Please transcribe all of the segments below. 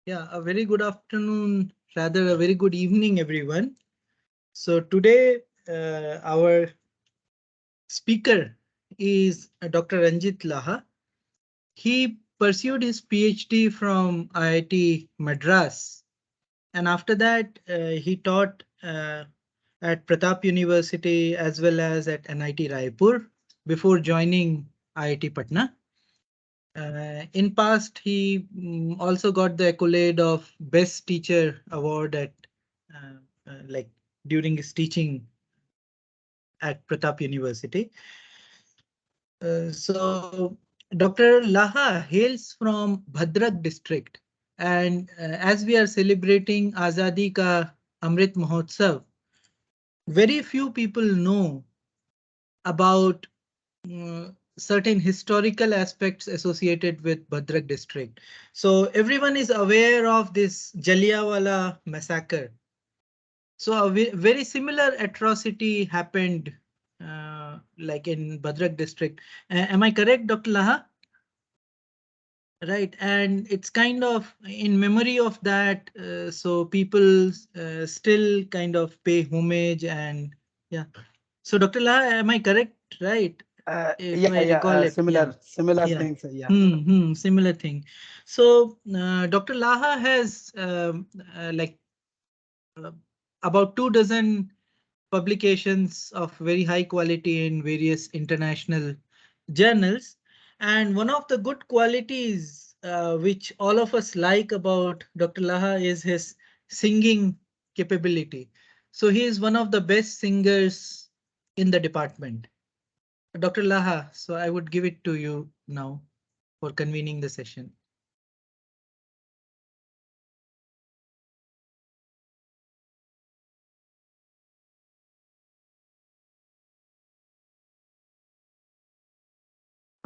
Yeah, a very good afternoon, rather a very good evening, everyone. So today, our speaker is Dr. Ranjit Laha. He pursued his PhD from IIT Madras, and after that, he taught at Pratap University as well as at NIT Raipur before joining IIT Patna. In past, he also got the accolade of Best Teacher Award at uh, like during his teaching at Pratap University. So Dr. Laha hails from Bhadrak district, and as we are celebrating Azadi Ka Amrit Mahotsav, very few people know about certain historical aspects associated with Bhadrak district. So everyone is aware of this Jallianwala massacre. So a very similar atrocity happened like in Bhadrak district. Am I correct, Dr. Laha? Right, and it's kind of in memory of that, so people still kind of pay homage and yeah. So Dr. Laha, am I correct? Right, if Yeah, I yeah, recall it, yeah, similar yeah. things. Yeah. Similar thing. So Dr. Laha has uh, about 2 dozen publications of very high quality in various international journals. And one of the good qualities which all of us like about Dr. Laha is his singing capability. So he is one of the best singers in the department. Dr. Laha, so I would give it to you now for convening the session.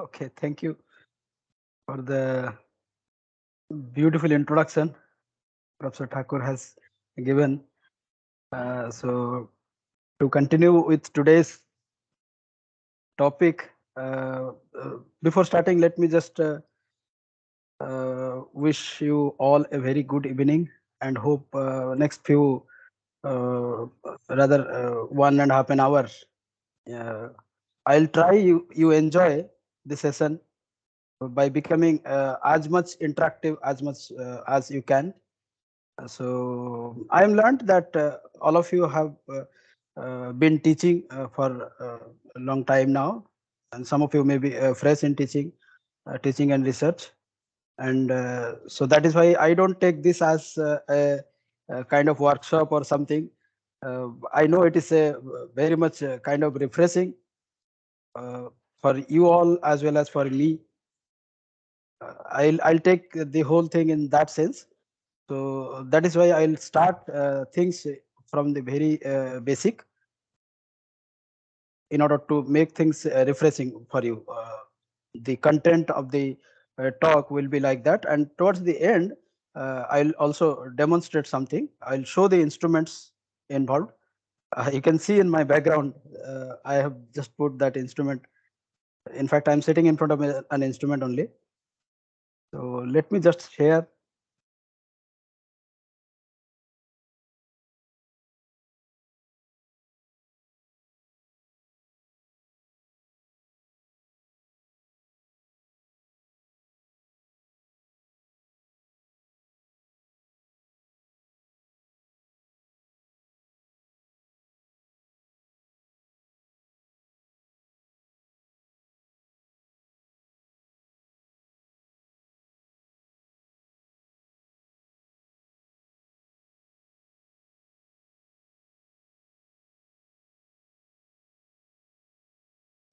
Okay, thank you for the beautiful introduction Professor Thakur has given. So to continue with today's topic, before starting, let me just wish you all a very good evening and hope next few rather 1.5 an hour. Uh, I'll try you enjoy the session by becoming as much interactive as much as you can. So I am learned that all of you have been teaching for a long time now, and some of you may be fresh in teaching and research, and so that is why I don't take this as a kind of workshop or something. I know it is a very much kind of refreshing uh, for you all as well as for me. I'll take the whole thing in that sense. So that is why I'll start things from the very basic in order to make things refreshing for you. The content of the talk will be like that, and towards the end, I'll also demonstrate something. I'll show the instruments involved. You can see in my background, I have just put that instrument. In fact, I'm sitting in front of an instrument only. So let me just share.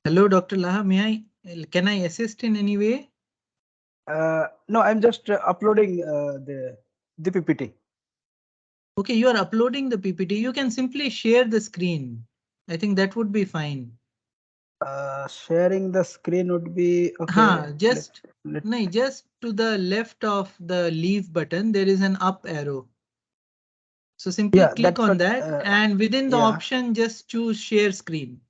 Hello, Dr. Laha. Can I assist in any way? No, I'm just uploading the PPT. Okay, you are uploading the PPT. You can simply share the screen. I think that would be fine. Sharing the screen would be okay. Just Let no, just to the left of the leave button, there is an up arrow. So simply Yeah, click that's on what. that and within the Yeah. option, just choose share screen.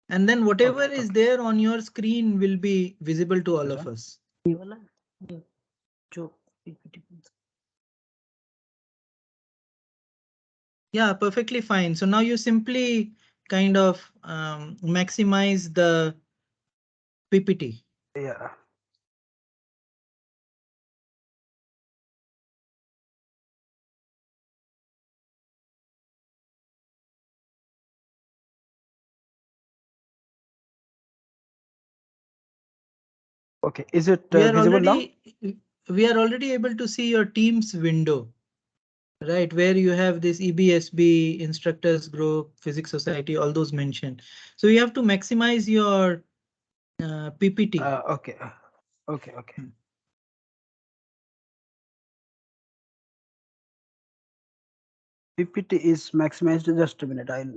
And then whatever Okay. is Okay. there on your screen will be visible to all This of one. us. ये वाला जो PPT Yeah, perfectly fine. So now you simply kind of maximize the PPT. Yeah. Okay. Is it We are visible now? already we are already able to see your Teams window, right? Where you have this EBSB, instructors group, physics society, all those mentioned. So you have to maximize your PPT. Okay. Okay. Okay. Hmm. PPT is maximized. Just a minute. I'll.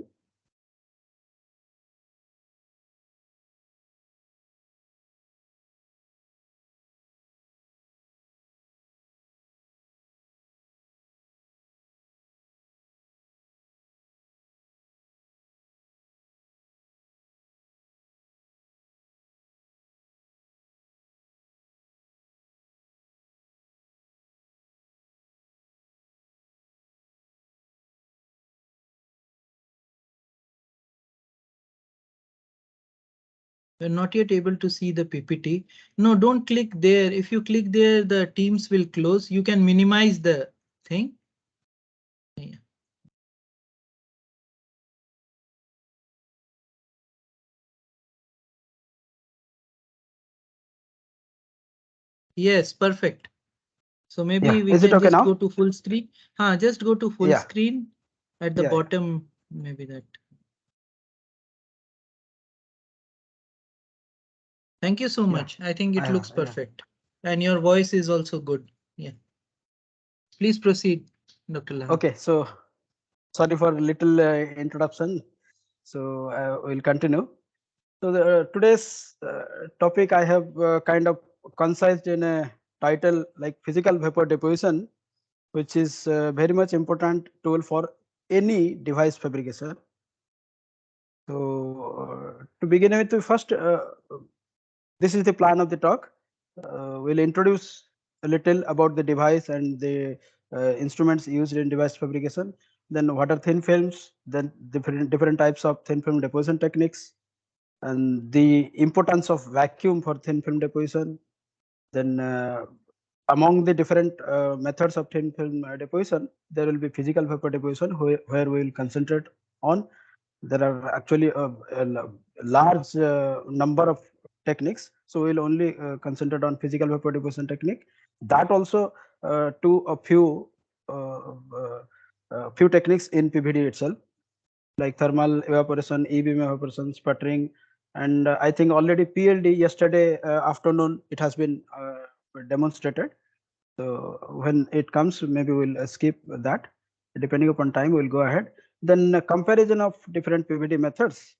You're not yet able to see the PPT. No, don't click there. If you click there, the Teams will close. You can minimize the thing. Yeah. Yes, perfect. So Yeah. maybe we Is it can okay just go now? to full screen. Just go to full Yeah. screen at the Yeah. Yeah. bottom. Maybe that. Thank you so Yeah. much. I think I it have. looks Yeah. perfect. And your voice is also good. Yeah. Please proceed, Dr. Laha. Okay. So sorry for a little introduction. So we'll continue. So today's topic I have kind of concised in a title like physical vapor deposition, which is very much important tool for any device fabrication. So to begin with, first this is the plan of the talk. We'll introduce a little about the device and the instruments used in device fabrication. Then what are thin films? Then different types of thin film deposition techniques, and the importance of vacuum for thin film deposition. Then among the different methods of thin film deposition, there will be physical vapor deposition where we will concentrate on. There are actually a large number of techniques, so we'll only concentrate on physical vapor deposition technique. That also to a uh, uh, few techniques in PVD itself, like thermal evaporation, E-beam evaporation, sputtering, and I think already PLD yesterday afternoon it has been demonstrated. So when it comes, maybe we'll skip that. Depending upon time, we'll go ahead. Then comparison of different PVD methods,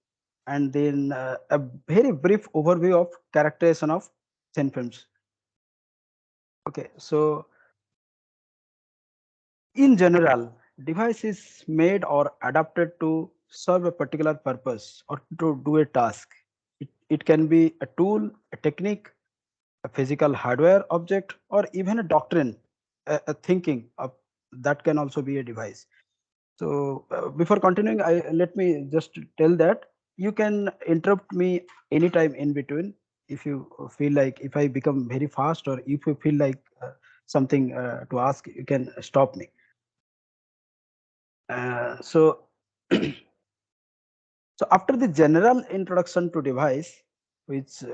and then a very brief overview of characterization of thin films. Okay, so in general, device is made or adapted to serve a particular purpose or to do a task. It can be a tool, a technique, a physical hardware object, or even a doctrine, a thinking of that can also be a device. So before continuing, let me just tell that you can interrupt me anytime in between if you feel like if I become very fast or if you feel like something to ask, you can stop me. So so after the general introduction to device, which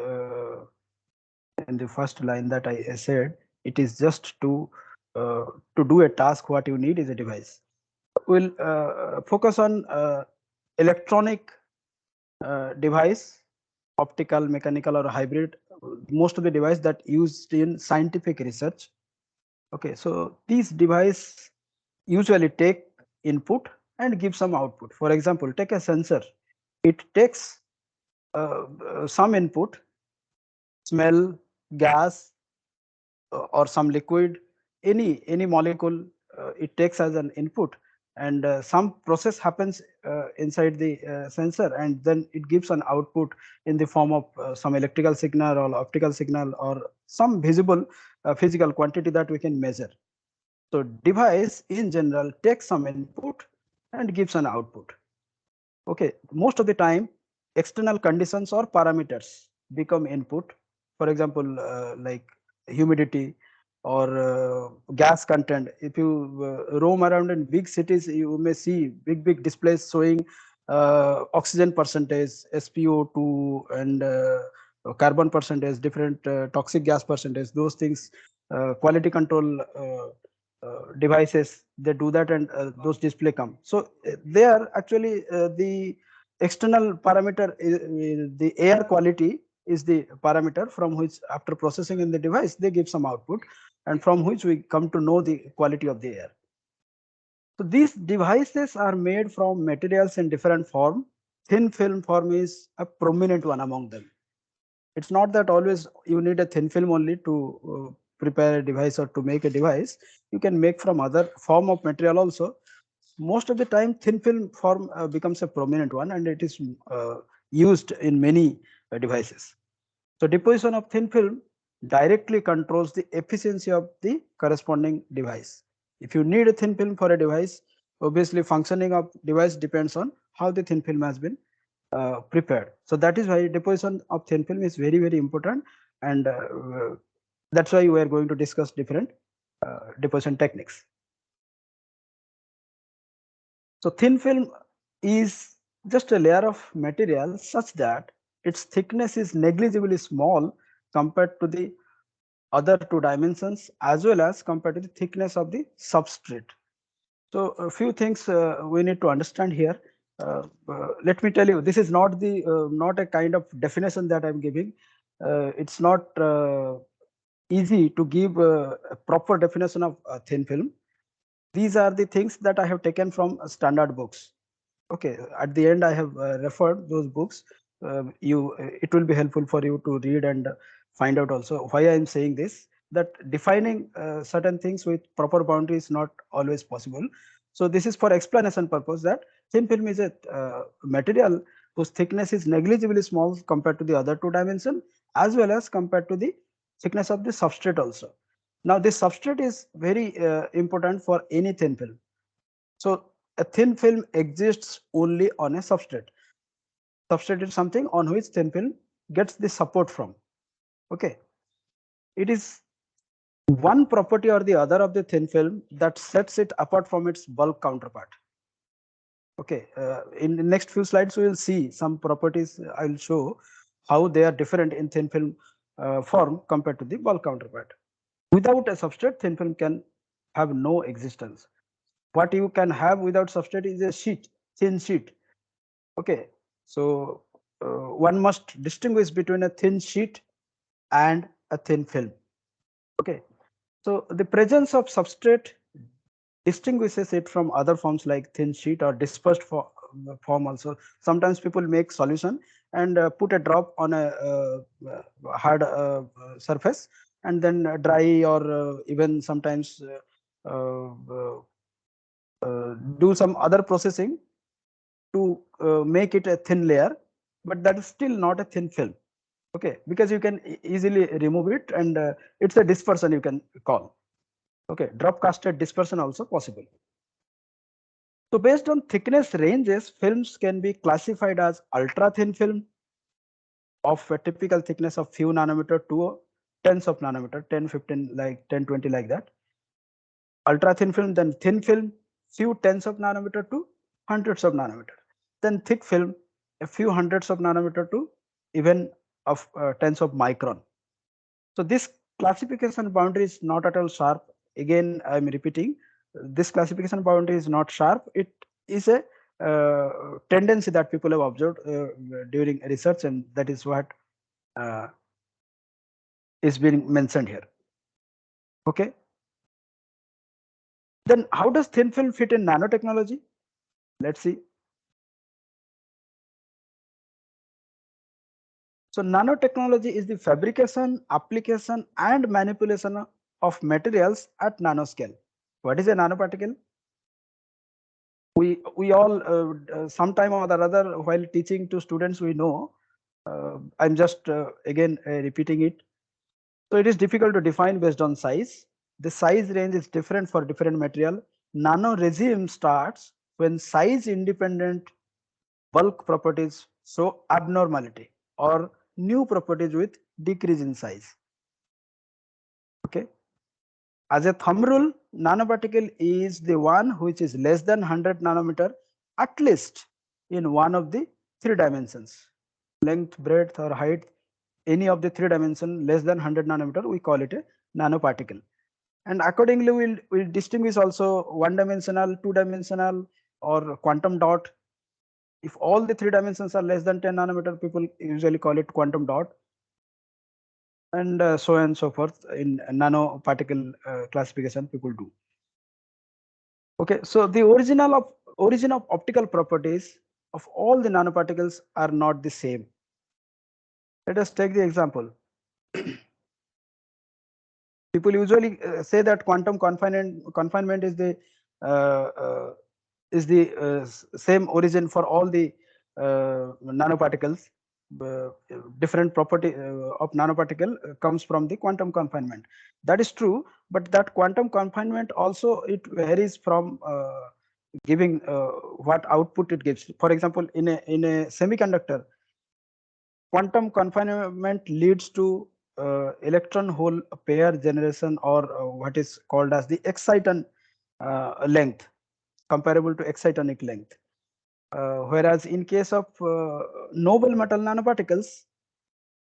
in the first line that I said, it is just to do a task. What you need is a device. We'll focus on electronic device, optical, mechanical, or hybrid. Most of the device that used in scientific research. Okay, so these device usually take input and give some output. For example, take a sensor. It takes some input, smell, gas, or some liquid, any molecule, it takes as an input, and some process happens inside the sensor, and then it gives an output in the form of some electrical signal or optical signal or some visible physical quantity that we can measure. So device in general takes some input and gives an output. Okay, most of the time, external conditions or parameters become input. For example, like humidity or gas content. If you roam around in big cities, you may see big displays showing oxygen percentage, SpO2, and carbon percentage, different toxic gas percentage. Those things, quality control devices, they do that, and those display come. So they are actually the external parameter, the air quality is the parameter from which, after processing in the device, they give some output, and from which we come to know the quality of the air. So these devices are made from materials in different form. Thin film form is a prominent one among them. It's not that always you need a thin film only to prepare a device or to make a device. You can make from other form of material also. Most of the time, thin film form becomes a prominent one, and it is used in many devices. So deposition of thin film directly controls the efficiency of the corresponding device. If you need a thin film for a device, obviously functioning of device depends on how the thin film has been prepared. So that is why deposition of thin film is very important, and that's why we are going to discuss different deposition techniques. So thin film is just a layer of material such that its thickness is negligibly small compared to the other two dimensions, as well as compared to the thickness of the substrate. So a few things we need to understand here. Let me tell you, this is not the not a kind of definition that I'm giving. It's not easy to give a proper definition of thin film. These are the things that I have taken from standard books. Okay, at the end I have referred those books. It will be helpful for you to read and find out also why I am saying this. That defining certain things with proper boundary is not always possible. So this is for explanation purpose, that thin film is a material whose thickness is negligibly small compared to the other two dimension, as well as compared to the thickness of the substrate also. Now this substrate is very important for any thin film. So a thin film exists only on a substrate. Substrate is something on which thin film gets the support from. Okay, it is one property or the other of the thin film that sets it apart from its bulk counterpart. Okay, in the next few slides we will see some properties. I will show how they are different in thin film form compared to the bulk counterpart. Without a substrate, thin film can have no existence. What you can have without substrate is a sheet, thin sheet. Okay, so one must distinguish between a thin sheet and a thin film. Okay, so the presence of substrate distinguishes it from other forms like thin sheet or dispersed form also. Sometimes people make solution and put a drop on a hard surface, and then dry, or even sometimes do some other processing to make it a thin layer, but that is still not a thin film. Okay, because you can easily remove it, and it's a dispersion you can call. Okay, drop casted dispersion also possible. So based on thickness ranges, films can be classified as ultra thin film of a typical thickness of few nanometer to tens of nanometer, 10, 15, like 10, 20, like that. Ultra thin film, then thin film, few tens of nanometer to hundreds of nanometer. Then thick film, a few hundreds of nanometer to even of tens of micron. So this classification boundary is not at all sharp. Again, I am repeating, this classification boundary is not sharp. It is a tendency that people have observed during research, and that is what uh, is being mentioned here. Okay. Then how does thin film fit in nanotechnology? Let's see. So nanotechnology is the fabrication, application, and manipulation of materials at nanoscale. What is a nanoparticle? We all sometime or the other, while teaching to students, we know. I'm just again repeating it. So it is difficult to define based on size. The size range is different for different material. Nano regime starts when size independent bulk properties show abnormality or new properties with decrease in size. Okay. As a thumb rule, nanoparticle is the one which is less than 100 nanometer at least in one of the three dimensions, length, breadth or height, any of the three dimension less than 100 nanometer, we call it a nanoparticle. And accordingly, we'll distinguish also one dimensional, two dimensional or quantum dot. If all the three dimensions are less than 10 nanometer, people usually call it quantum dot, and so on and so forth in nanoparticle classification people do. Okay, so the origin of optical properties of all the nanoparticles are not the same. Let us take the example. People usually say that quantum confinement uh, uh, is the same origin for all the nanoparticles. Uh, Different property of nanoparticle comes from the quantum confinement. That is true, but that quantum confinement also it varies from giving what output it gives. For example, in a semiconductor, quantum confinement leads to electron hole pair generation, or what is called as the exciton length, comparable to excitonic length. Whereas in case of noble metal nanoparticles,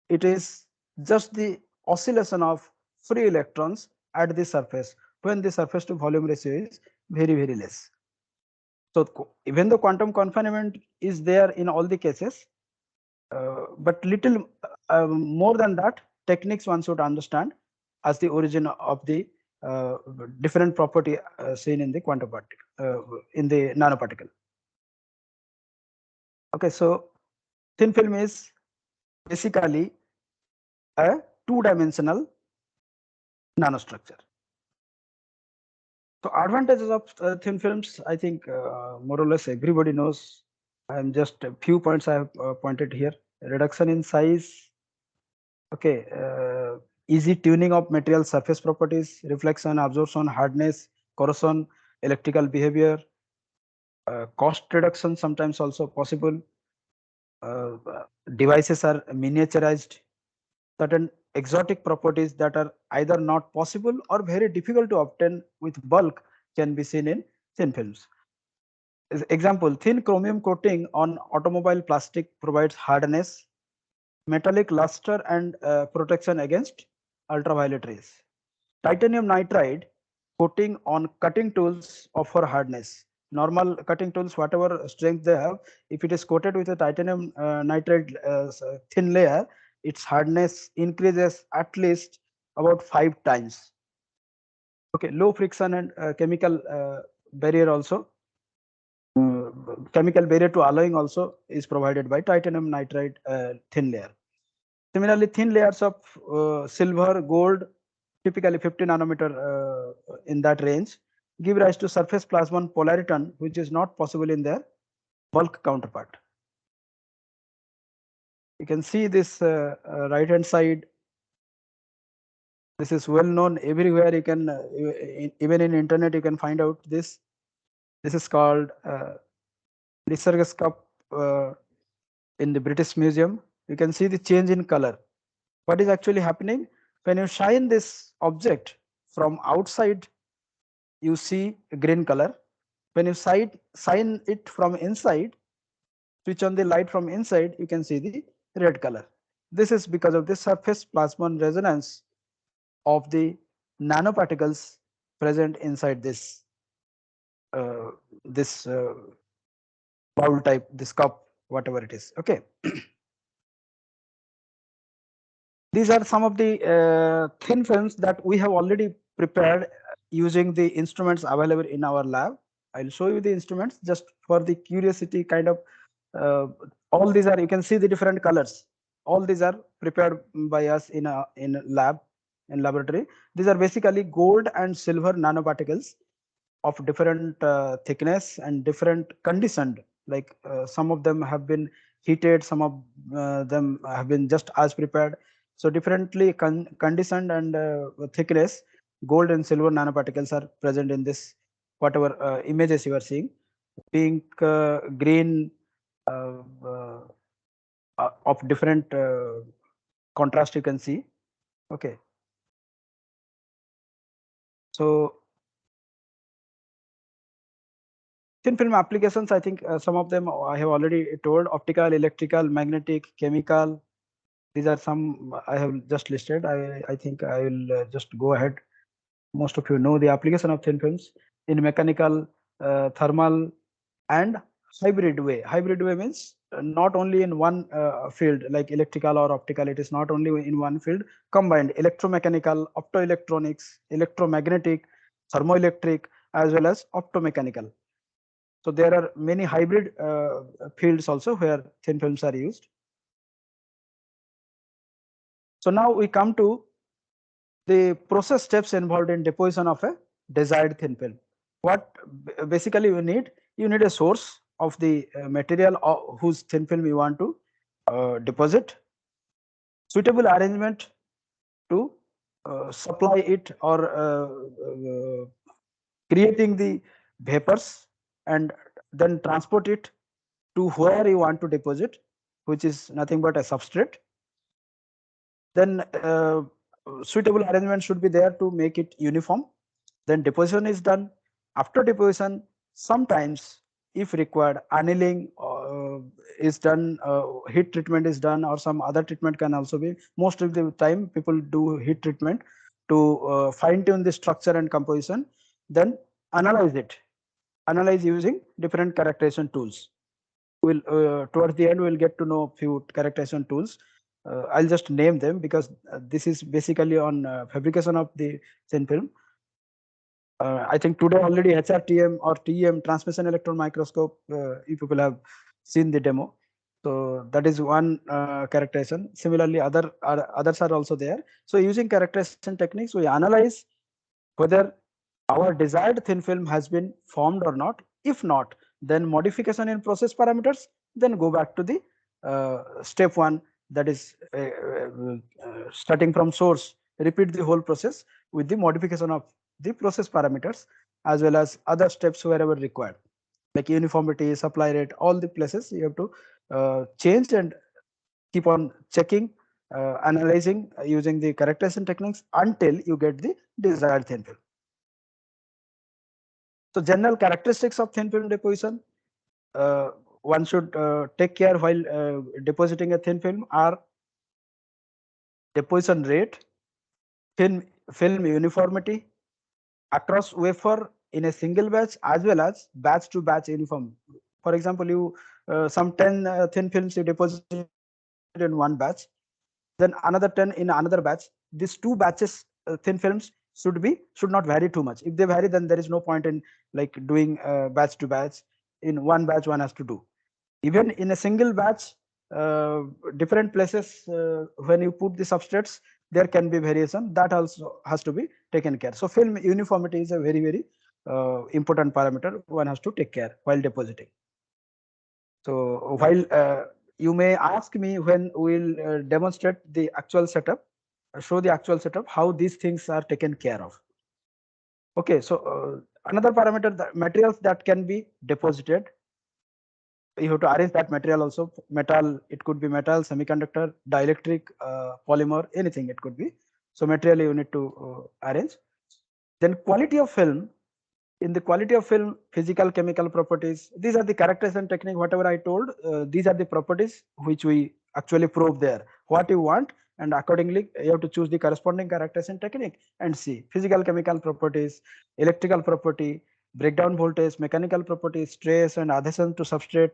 it is just the oscillation of free electrons at the surface when the surface to volume ratio is very less. So even though quantum confinement is there in all the cases, but little more than that, techniques one should understand as the origin of the uh, different property seen in the quantum particle, in the nanoparticle. Okay, so thin film is basically a two-dimensional nanostructure. So advantages of thin films, I think more or less everybody knows. I am just a few points I have pointed here. Reduction in size. Okay, easy tuning of material surface properties, reflection, absorption, hardness, corrosion, electrical behavior, cost reduction sometimes also possible. Uh, Devices are miniaturized. Certain exotic properties that are either not possible or very difficult to obtain with bulk can be seen in thin films. Example, thin chromium coating on automobile plastic provides hardness, metallic luster and protection against ultraviolet rays. Titanium nitride coating on cutting tools offer hardness. Normal cutting tools, whatever strength they have, if it is coated with a titanium nitride thin layer, its hardness increases at least about 5 times. Okay, low friction and chemical barrier also. Chemical barrier to alloying also is provided by titanium nitride thin layer. Similarly, thin layers of silver, gold, typically 50 nanometer in that range, give rise to surface plasmon polariton, which is not possible in their bulk counterpart. You can see this right hand side. This is well known everywhere. You can even in internet you can find out this. This is called Lycurgus cup in the British Museum. You can see the change in color. What is actually happening when you shine this object from outside? You see a green color. When you shine it from inside, switch on the light from inside, you can see the red color. This is because of the surface plasmon resonance of the nanoparticles present inside uh, this bowl type, this cup, whatever it is. Okay. These are some of the thin films that we have already prepared using the instruments available in our lab. I'll show you the instruments just for the curiosity kind of. Uh, all these are, you can see the different colors. All these are prepared by us in lab, in laboratory. These are basically gold and silver nanoparticles of different thickness and different conditioned. Like some of them have been heated, some of them have been just as prepared. So differently conditioned and thickness, gold and silver nanoparticles are present in this whatever images you are seeing. pink, green, uh, uh, of different contrast you can see. Okay, so thin film applications, I think some of them I have already told: optical, electrical, magnetic, chemical. These are some I have just listed. I think I will just go ahead. Most of you know the application of thin films in mechanical, thermal, and hybrid way. Hybrid way means not only in one field like electrical or optical. It is not only in one field. Combined electromechanical, optoelectronics, electromagnetic, thermoelectric, as well as optomechanical. So there are many hybrid fields also where thin films are used. So now we come to the process steps involved in deposition of a desired thin film. What basically you need a source of the material whose thin film you want to deposit, suitable arrangement to supply it, or creating the vapors, and then transport it to where you want to deposit, which is nothing but a substrate. Then suitable arrangement should be there to make it uniform. Then deposition is done. After deposition, sometimes if required, annealing is done, heat treatment is done, or some other treatment can also be. Most of the time people do heat treatment to fine tune the structure and composition, then analyze it, analyze using different characterization tools. We'll towards the end we'll get to know few characterization tools. I'll just name them because this is basically on fabrication of the thin film. I think today already HRTM or TEM, transmission electron microscope, you people have seen the demo. So that is one characterization. Similarly, others are also there. So using characterization techniques, we analyze whether our desired thin film has been formed or not. If not, then modification in process parameters, then go back to the step one, that is starting from source, repeat the whole process with the modification of the process parameters as well as other steps wherever required, like uniformity, supply rate, all the places you have to change and keep on checking, analyzing using the characterization techniques until you get the desired thin film. So general characteristics of thin film deposition, uh, one should take care while depositing a thin film are deposition rate, thin film uniformity across wafer in a single batch as well as batch to batch uniform. For example, you some 10 thin films you deposited in one batch, then another 10 in another batch. These two batches thin films should not vary too much. If they vary, then there is no point in like doing batch to batch. In one batch one has to do. Even in a single batch, different places, when you put the substrates, there can be variation. That also has to be taken care. So film uniformity is a very important parameter one has to take care while depositing. So while you may ask me when we'll demonstrate the actual setup, show the actual setup, how these things are taken care of. Okay, so another parameter, the materials that can be deposited, you have to arrange that material also. Metal, it could be metal, semiconductor, dielectric, polymer, anything it could be. So material you need to arrange. Then quality of film. In the quality of film, physical, chemical properties, these are the characterization technique, whatever I told, these are the properties which we actually probe there. What you want, and accordingly you have to choose the corresponding characterization technique and see physical, chemical properties, electrical property, breakdown voltage, mechanical properties, stress and adhesion to substrate,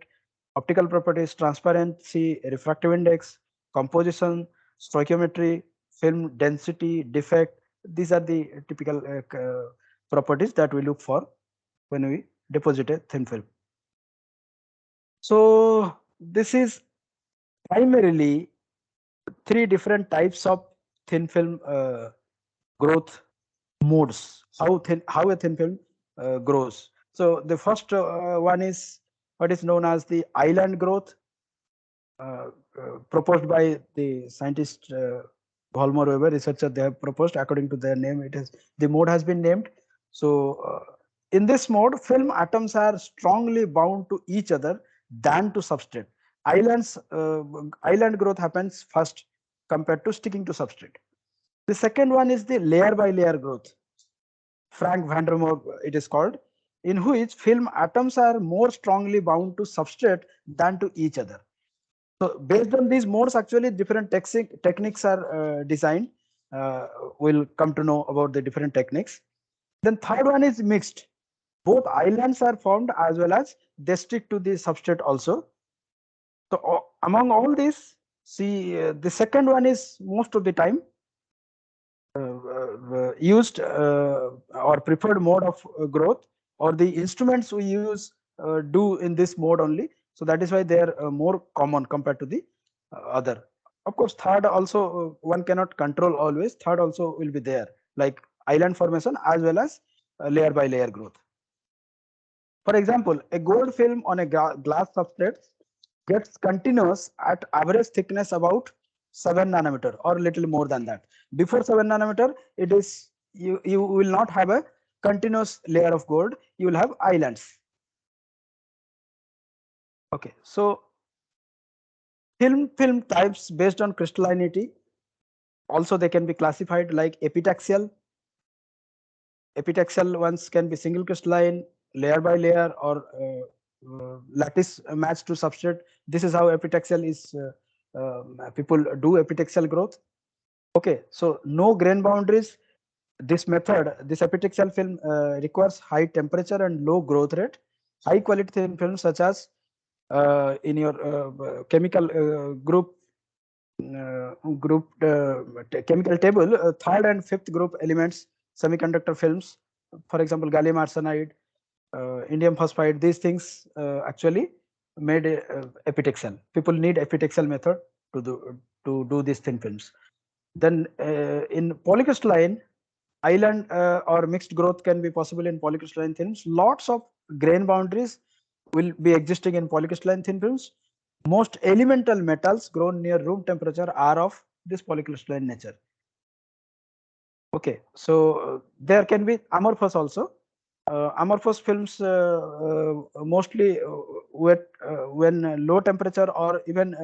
optical properties, transparency, refractive index, composition, stoichiometry, film density, defect. These are the typical properties that we look for when we deposit a thin film. So this is primarily three different types of thin film growth modes. How a thin film grows. So the first one is what is known as the island growth, uh, proposed by the scientist Volmer Weber researcher. They have proposed according to their name. It is the mode has been named. So In this mode, film atoms are strongly bound to each other than to substrate. Island growth happens first compared to sticking to substrate. The second one is the layer by layer growth. Frank van der Moor it is called, in which film atoms are more strongly bound to substrate than to each other. So based on these modes, actually different techniques are designed. Uh, we'll come to know about the different techniques. Then third one is mixed. Both islands are formed as well as they stick to the substrate also. So among all these, see the second one is most of the time used or preferred mode of growth, or the instruments we use do in this mode only. So that is why they are more common compared to the other. Of course, third also one cannot control always. Third also will be there, like island formation as well as layer by layer growth. For example, a gold film on a glass substrate gets continuous at average thickness about 7 nanometer or little more than that. Before 7 nanometer, it is you will not have a continuous layer of gold. You will have islands. Okay, so film types based on crystallinity. Also, they can be classified like epitaxial. Epitaxial ones can be single crystalline, layer by layer, or lattice match to substrate. This is how epitaxial is. People do epitaxial growth. Okay, so no grain boundaries. This method, this epitaxial film requires high temperature and low growth rate. High quality thin films, such as in your chemical chemical table, third and fifth group elements, semiconductor films, for example, gallium arsenide, indium phosphide, these things actually made epitaxial. People need epitaxial method to do these thin films. Then in polycrystalline, island or mixed growth can be possible in polycrystalline films. Lots of grain boundaries will be existing in polycrystalline thin films. Most elemental metals grown near room temperature are of this polycrystalline nature. Okay, so there can be amorphous also. Amorphous films mostly when low temperature or even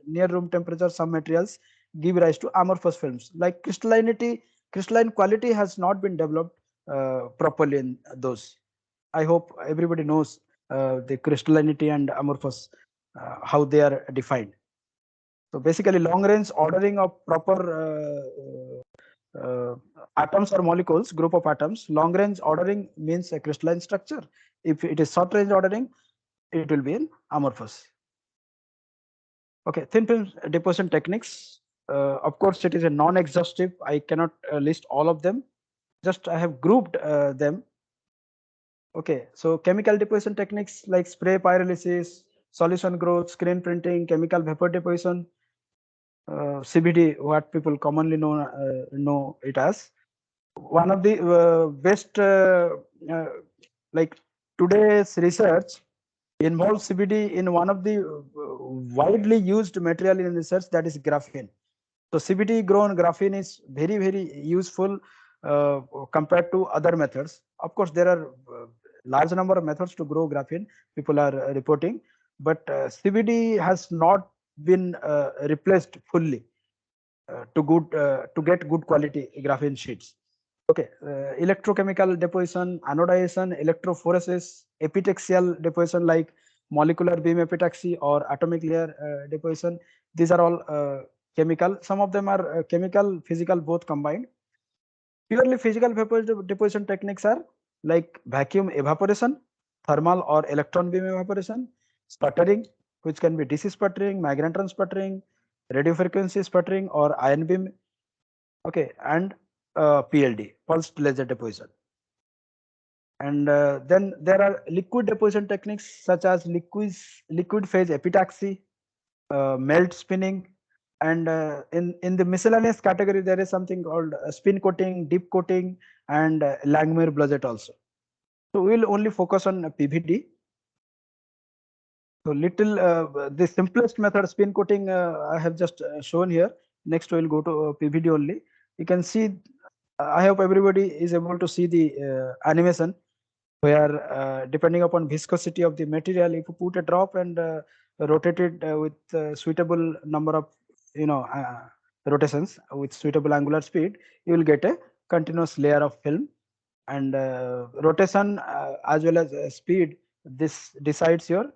near room temperature, some materials give rise to amorphous films. Like crystalline quality has not been developed properly in those. I hope everybody knows the crystallinity and amorphous, how they are defined. So basically, long range ordering of proper atoms or molecules, group of atoms. Long range ordering means a crystalline structure. If it is short range ordering, it will be in amorphous. Okay, thin film deposition techniques. Of course, it is a non-exhaustive. I cannot list all of them. Just I have grouped them. Okay, so chemical deposition techniques like spray pyrolysis, solution growth, screen printing, chemical vapor deposition, CBD, what people commonly know it as. One of the best, like today's research involves CBD in one of the widely used material in research, that is graphene. So CBD grown graphene is very useful compared to other methods. Of course, there are large number of methods to grow graphene. People are reporting, but CBD has not been replaced fully to get good quality graphene sheets. Okay, electrochemical deposition, anodization, electrophoresis, epitaxial deposition like molecular beam epitaxy or atomic layer deposition. These are all chemical. Some of them are chemical, physical, both combined. Purely physical vapor deposition techniques are like vacuum evaporation, thermal or electron beam evaporation, sputtering, which can be DC sputtering, magnetron sputtering, radio frequency sputtering, or ion beam. Okay, and PLD, pulsed laser deposition. And then there are liquid deposition techniques such as liquid phase epitaxy, melt spinning, and in the miscellaneous category there is something called spin coating, dip coating, and Langmuir blazet also. So we will only focus on PVD. So little the simplest method, spin coating, I have just shown here. Next we will go to PVD only. You can see. I hope everybody is able to see the animation. where depending upon viscosity of the material, if you put a drop and rotate it with suitable number of rotations with suitable angular speed, you will get a continuous layer of film. And rotation as well as speed, this decides your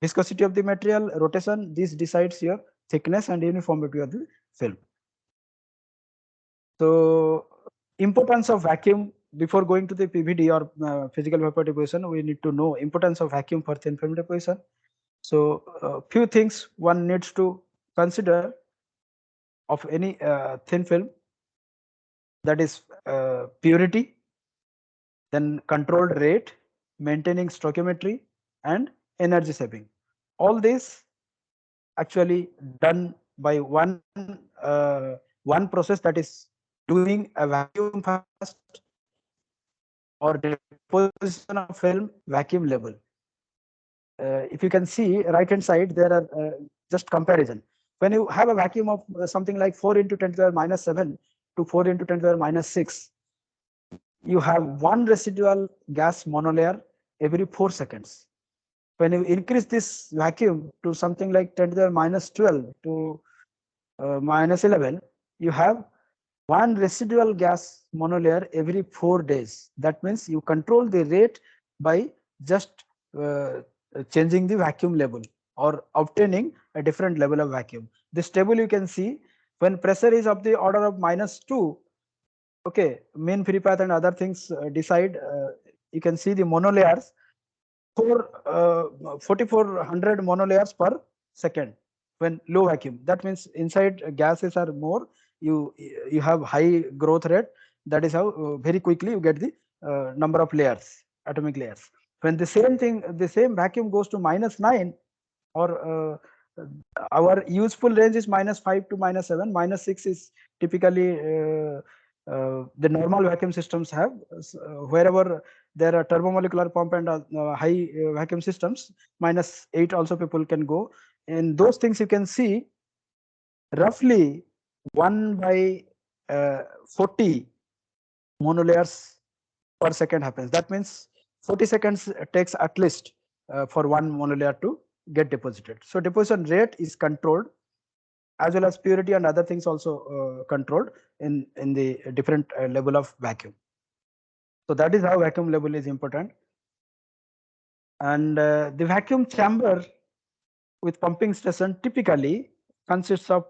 viscosity of the material. Rotation, this decides your thickness and uniformity of the film. So importance of vacuum, before going to the PVD or physical vapor deposition, we need to know importance of vacuum for thin film deposition. So few things one needs to consider of any thin film, that is purity, then controlled rate, maintaining stoichiometry, and energy saving. All this actually done by one process, that is doing a vacuum fast or deposition of film vacuum level. If you can see right hand side, there are just comparison. When you have a vacuum of something like 4 into 10 to the power minus 7 to 4 into 10 to the power minus 6, you have one residual gas monolayer every 4 seconds. When you increase this vacuum to something like 10 to the power minus 12 to minus 11, you have one residual gas monolayer every 4 days. That means you control the rate by just uh, changing the vacuum level or obtaining a different level of vacuum. This table you can see, when pressure is of the order of minus 2, okay, mean free path and other things decide. You can see the monolayers for 4400 monolayers per second when low vacuum. That means inside gases are more, you have high growth rate. That is how very quickly you get the number of layers, atomic layers. When the same thing, the same vacuum goes to minus 9, or our useful range is minus 5 to minus 7. Minus 6 is typically the normal vacuum systems have. Wherever there are turbomolecular pump and high vacuum systems, minus 8 also people can go. In those things you can see roughly 1 by 40 monolayers per second happens. That means 40 seconds takes at least for one monolayer to get deposited. So deposition rate is controlled, as well as purity and other things also controlled in the different level of vacuum. So that is how vacuum level is important. And the vacuum chamber with pumping station typically consists of,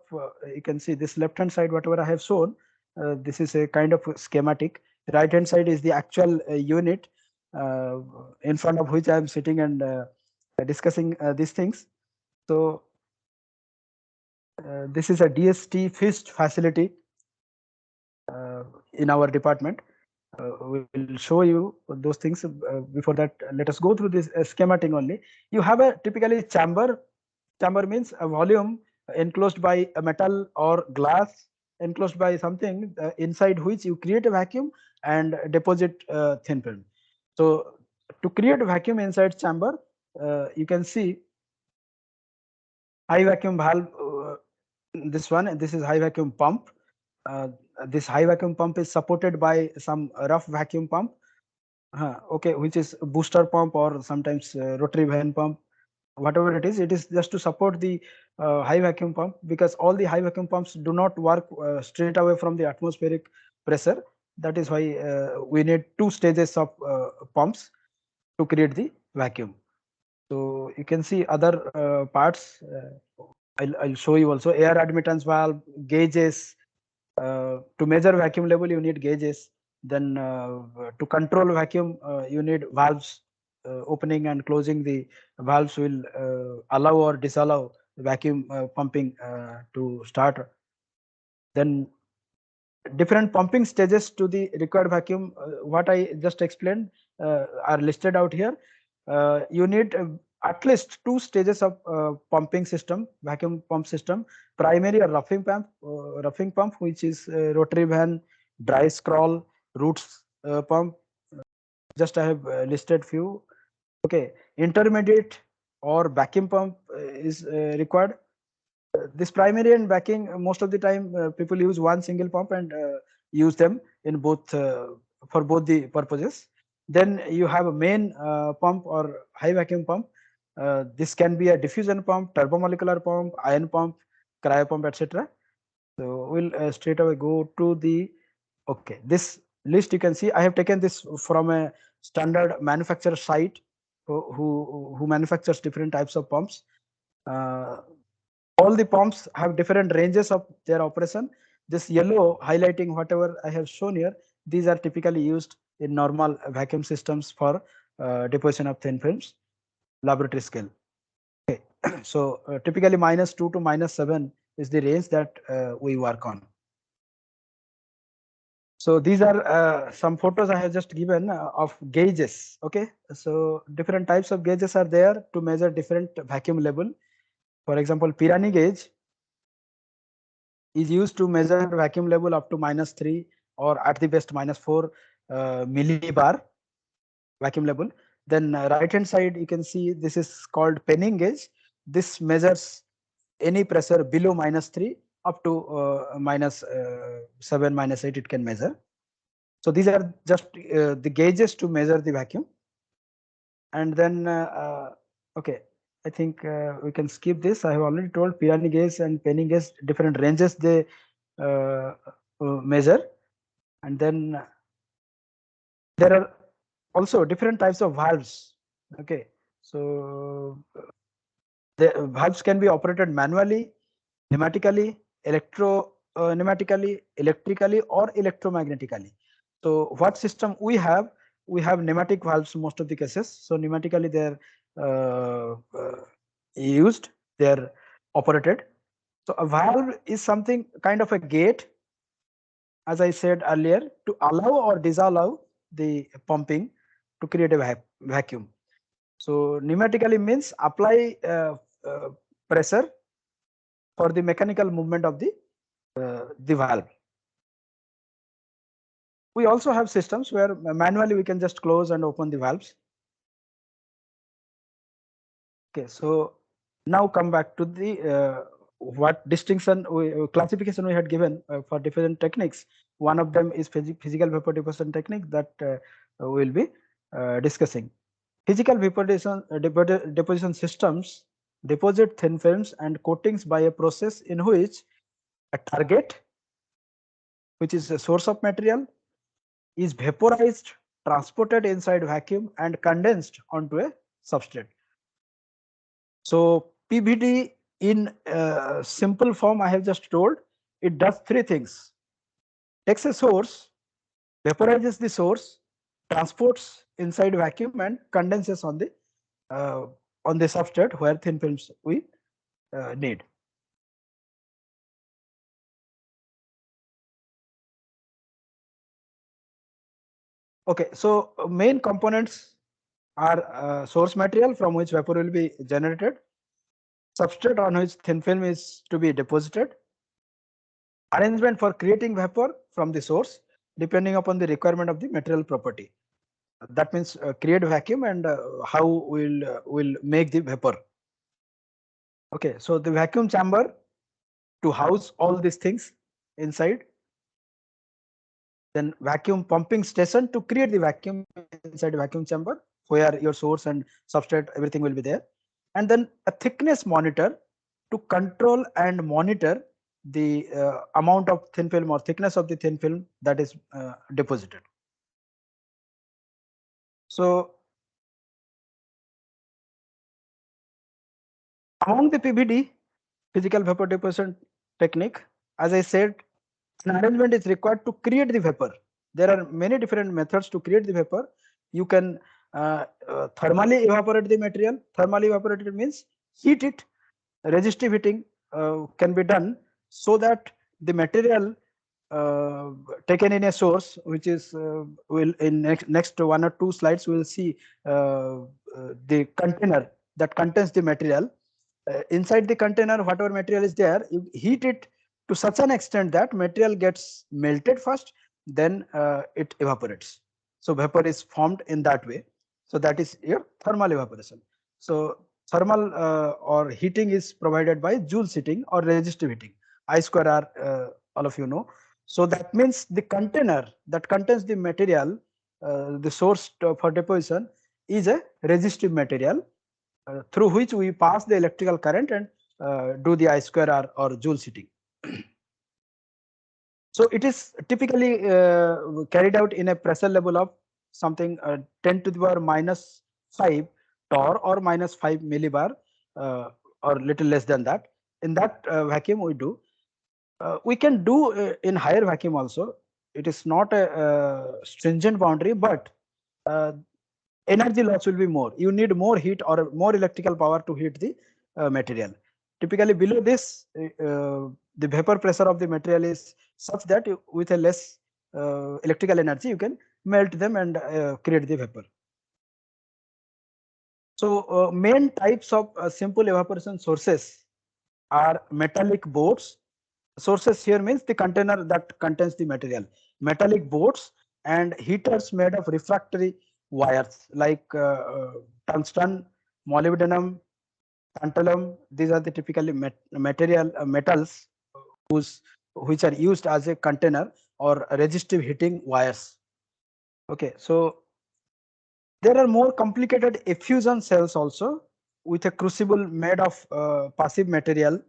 you can see this left hand side, whatever I have shown, this is a kind of schematic. Right hand side is the actual unit uh, in front of which I am sitting and discussing these things. So this is a DST FIST facility in our department. We'll show you those things. Before that, let us go through this schematic only. You have a typically chamber. Chamber means a volume enclosed by a metal or glass, enclosed by something inside which you create a vacuum and deposit thin film. So to create a vacuum inside chamber, you can see high vacuum valve. This one, this is high vacuum pump. Uh, this high vacuum pump is supported by some rough vacuum pump, okay, which is booster pump or sometimes rotary vane pump, whatever it is just to support the high vacuum pump, because all the high vacuum pumps do not work straight away from the atmospheric pressure. That is why we need two stages of pumps to create the vacuum. So you can see other parts. I'll show you also air admittance valve, gauges. To measure vacuum level, you need gauges. Then to control vacuum, you need valves. Opening and closing the valves will allow or disallow vacuum pumping to start. Then different pumping stages to the required vacuum, what I just explained, are listed out here. You need at least two stages of pumping system, vacuum pump system: primary or roughing pump, which is rotary vane, dry scroll, roots pump. Just I have listed few. Okay, intermediate or vacuum pump is required. This primary and backing, most of the time people use one single pump and use them in both for both the purposes. Then you have a main pump or high vacuum pump. This can be a diffusion pump, turbomolecular pump, ion pump, cryo pump, etc. So we'll straight away go to the, okay, this list you can see I have taken this from a standard manufacturer site who manufactures different types of pumps. Uh, all the pumps have different ranges of their operation. This yellow highlighting whatever I have shown here, these are typically used in normal vacuum systems for deposition of thin films, laboratory scale. Okay, so typically -2 to -7 is the range that we work on. So these are some photos I have just given of gauges. Okay, so different types of gauges are there to measure different vacuum level. For example, Pirani gauge is used to measure vacuum level up to -3 or at the best -4 millibar vacuum level. Then right hand side you can see this is called penning gauge. This measures any pressure below -3 up to -7, -8 it can measure. So these are just the gauges to measure the vacuum. And then okay, I think we can skip this. I have already told Pirani gauge and penning gauge different ranges they measure. And then there are also different types of valves. Okay, so the valves can be operated manually, pneumatically, pneumatically, electrically, or electromagnetically. So what system we have? We have pneumatic valves most of the cases. So pneumatically they are used, they are operated. So a valve is something kind of a gate, as I said earlier, to allow or disallow the pumping to create a vacuum. So pneumatically means apply pressure for the mechanical movement of the valve. We also have systems where manually we can just close and open the valves. Okay, so now come back to the what distinction classification we had given for different techniques. One of them is physical vapor deposition technique that we will be discussing. Physical vapor deposition systems deposit thin films and coatings by a process in which a target, which is a source of material, is vaporized, transported inside vacuum and condensed onto a substrate. So PVD in simple form I have just told, it does three things. Takes a source, vaporizes the source, transports inside vacuum and condenses uh, on the substrate where thin films we need. Okay, so main components are source material from which vapor will be generated, substrate on which thin film is to be deposited, arrangement for creating vapor from the source depending upon the requirement of the material property. That means create vacuum and how we'll make the vapor. Okay, so the vacuum chamber to house all these things inside. Then vacuum pumping station to create the vacuum inside vacuum chamber where your source and substrate everything will be there. And then a thickness monitor to control and monitor the amount of thin film or thickness of the thin film that is deposited. So among the PVD, physical vapor deposition technique, as I said, an arrangement is required to create the vapor. There are many different methods to create the vapor. You can thermally evaporate the material. Thermally evaporated means heat it. Resistive heating can be done so that the material uh, taken in a source, which is will in next 1 or 2 slides we will see the container that contains the material. Inside the container, whatever material is there, you heat it to such an extent that material gets melted first, then it evaporates. So vapor is formed in that way. So that is your thermal evaporation. So thermal or heating is provided by Joule heating or resistive heating. I square R, all of you know. So that means the container that contains the material the source for deposition is a resistive material through which we pass the electrical current and do the I square or Joule heating. So it is typically carried out in a pressure level of something 10 to the power minus 5 torr or minus 5 millibar or little less than that. In that vacuum we do. We can do in higher vacuum also. It is not a stringent boundary, but uh, energy loss will be more. You need more heat or more electrical power to heat the material. Typically below this, the vapor pressure of the material is such that with a less electrical energy, you can melt them and create the vapor. So main types of simple evaporation sources are metallic boards. Sources here means the container that contains the material. Metallic boards and heaters made of refractory wires like tungsten, molybdenum, tantalum. These are the typically metals which are used as a container or resistive heating wires. Okay, so there are more complicated effusion cells also with a crucible made of passive material.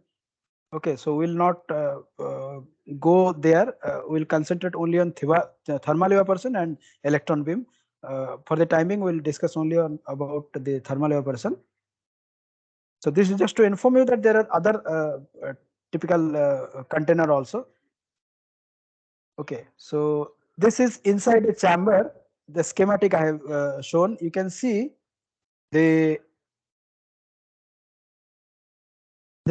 Okay, so we'll not go there. We'll concentrate only on thermal evaporation and electron beam. For the timing, we'll discuss only on about the thermal evaporation. So this is just to inform you that there are other typical container also. Okay, so this is inside a chamber. The schematic I have shown. You can see the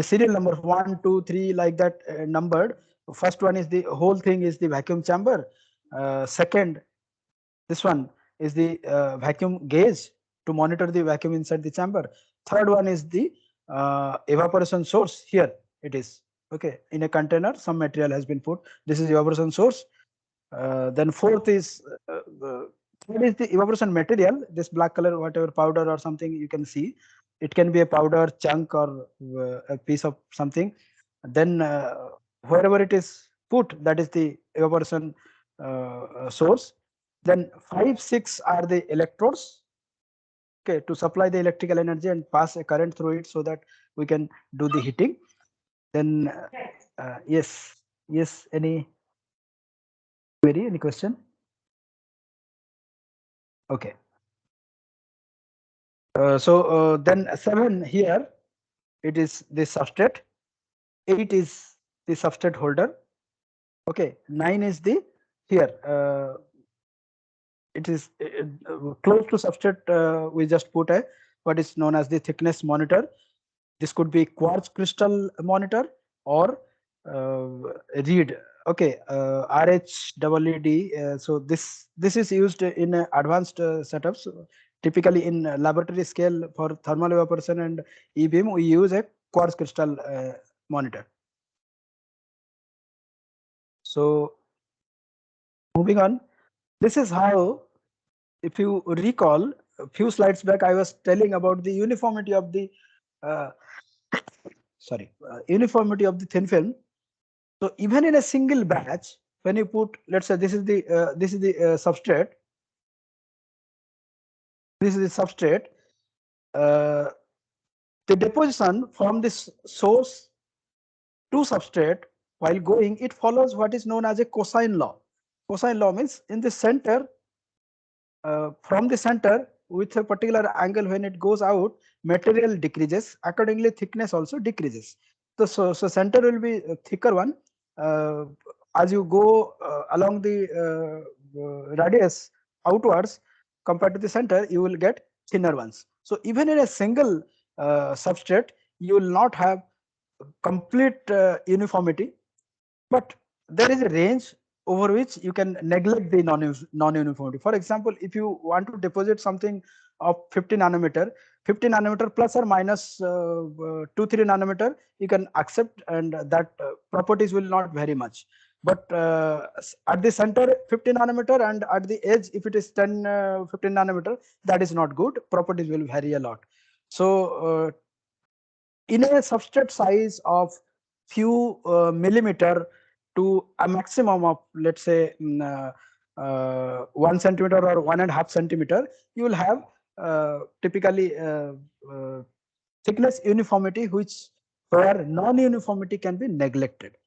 serial number 1, 2, 3 like that numbered. First one is the whole thing is the vacuum chamber. Second, this one is the vacuum gauge to monitor the vacuum inside the chamber. Third one is the evaporation source. Here it is. Okay, in a container, some material has been put. This is evaporation source. Then fourth is third is the evaporation material. This black color, whatever powder or something you can see. It can be a powder chunk or a piece of something. Then wherever it is put, that is the evaporation source. Then 5, 6 are the electrodes. Okay, to supply the electrical energy and pass a current through it so that we can do the heating. Then yes, any query, any question? Okay. So then 7 here, it is the substrate. 8 is the substrate holder. Okay, 9 is the here. It is close to substrate. We just put a what is known as the thickness monitor. This could be quartz crystal monitor or reed. Okay, RHEED. So this is used in advanced setups. Typically in laboratory scale for thermal evaporation and E-beam, we use a quartz crystal monitor. So moving on, this is how, if you recall, a few slides back, I was telling about the uniformity of the uh, uniformity of the thin film. So even in a single batch, when you put, let's say this is the substrate, this is the substrate. Uh, the deposition from this source to substrate while going, it follows what is known as a cosine law. Cosine law means in the center, from the center with a particular angle when it goes out, material decreases. Accordingly, thickness also decreases. So center will be a thicker one. Uh, as you go along the radius outwards compared to the center, you will get thinner ones. So even in a single substrate, you will not have complete uniformity, but there is a range over which you can neglect the non-uniformity. For example, if you want to deposit something of 50 nanometer, 50 nanometer plus or minus 2-3 nanometer, you can accept, and that properties will not vary much. But at the center 50 nanometer and at the edge, if it is 15 nanometer, that is not good. Properties will vary a lot. So in a substrate size of few millimeter to a maximum of, let's say, 1 centimeter or 1.5 centimeter, you will have typically uh, thickness uniformity, which where non-uniformity can be neglected.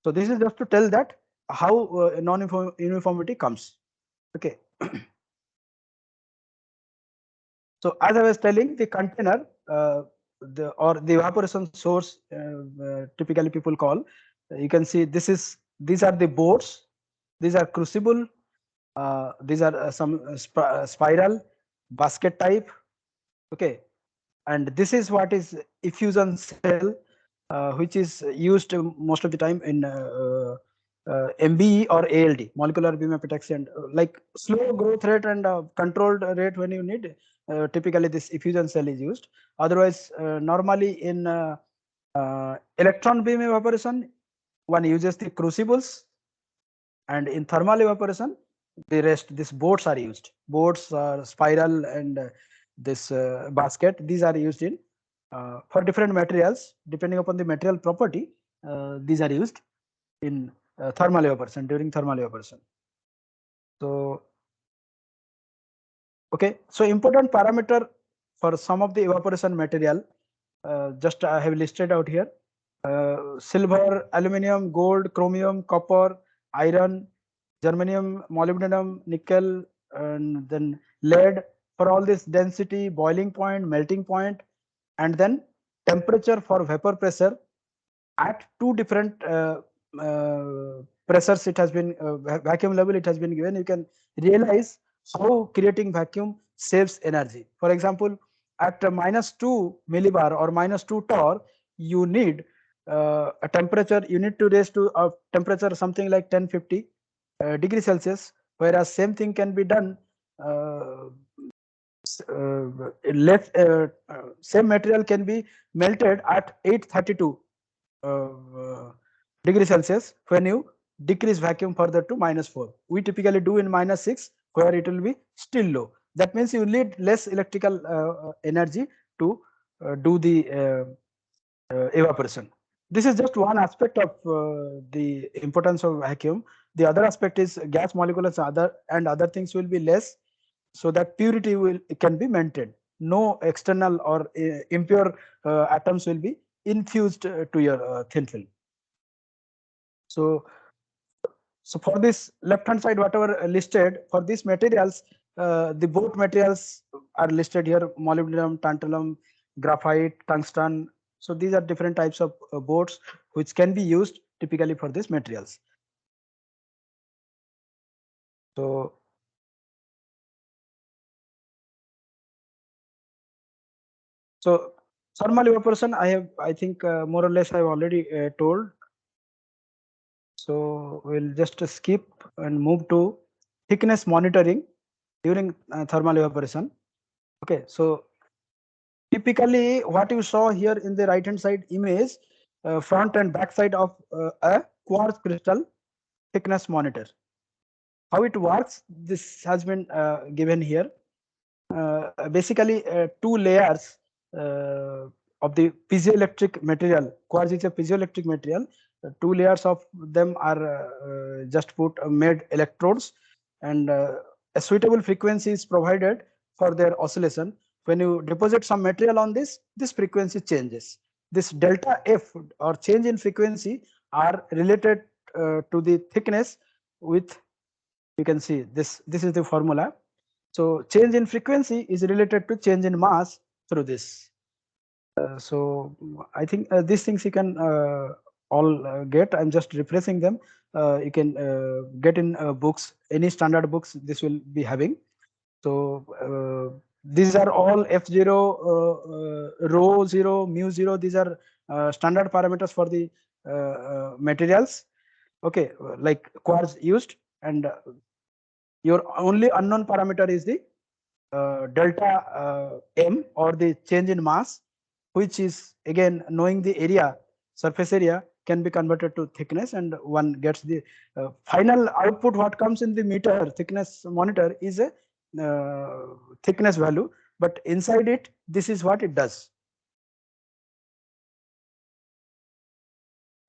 So this is just to tell that how non-uniformity comes. Okay. So as I was telling, the container, the evaporation source, typically people call. You can see these are the boards, these are crucible, these are some spiral, basket type. Okay, and this is what is effusion cell, which is used most of the time in MBE or ALD, molecular beam epitaxy, and like slow growth rate and controlled rate when you need. Typically, this effusion cell is used. Otherwise, normally in electron beam evaporation, one uses the crucibles, and in thermal evaporation, the rest, these boards are used. Boards, spiral, and this basket, these are used in for different materials. Depending upon the material property, these are used in thermal evaporation, during thermal evaporation. So okay, so important parameter for some of the evaporation material, just I have listed out here: silver, aluminum, gold, chromium, copper, iron, germanium, molybdenum, nickel, and then lead. For all this, density, boiling point, melting point, and then temperature for vapor pressure at two different pressures. It has been vacuum level, it has been given. You can realize how creating vacuum saves energy. For example, at -2 millibar or -2 torr, you need a temperature, you need to raise to a temperature something like 1050 degree Celsius, whereas same thing can be done uh, less, same material can be melted at 832 uh, degree Celsius when you decrease vacuum further to -4. We typically do in -6, where it will be still low. That means you need less electrical energy to do the evaporation. This is just one aspect of the importance of vacuum. The other aspect is gas molecules and other things will be less, so that purity will can be maintained. No external or impure atoms will be infused to your thin film. So, so for this left hand side, whatever listed for these materials, the both materials are listed here: molybdenum, tantalum, graphite, tungsten. So these are different types of boards which can be used typically for these materials. So, so thermal evaporation, I think more or less I've already told. So we'll just skip and move to thickness monitoring during thermal evaporation. Okay, so typically what you saw here in the right hand side image, front and back side of a quartz crystal thickness monitor. How it works, this has been given here. Basically, two layers uh, of the piezoelectric material. Quartz is a piezoelectric material. Two layers of them are just put made electrodes, and a suitable frequency is provided for their oscillation. When you deposit some material on this frequency changes. This delta F or change in frequency are related to the thickness with, you can see this is the formula. So change in frequency is related to change in mass through this. So I think these things you can all get. I'm just refreshing them. You can get in books, any standard books. This will be having. So these are all F0, rho 0, mu 0. These are standard parameters for the materials. Okay, like quartz used, and your only unknown parameter is the delta m, or the change in mass, which is again knowing the area, surface area can be converted to thickness, and one gets the final output. What comes in the meter thickness monitor is a thickness value, but inside it, this is what it does.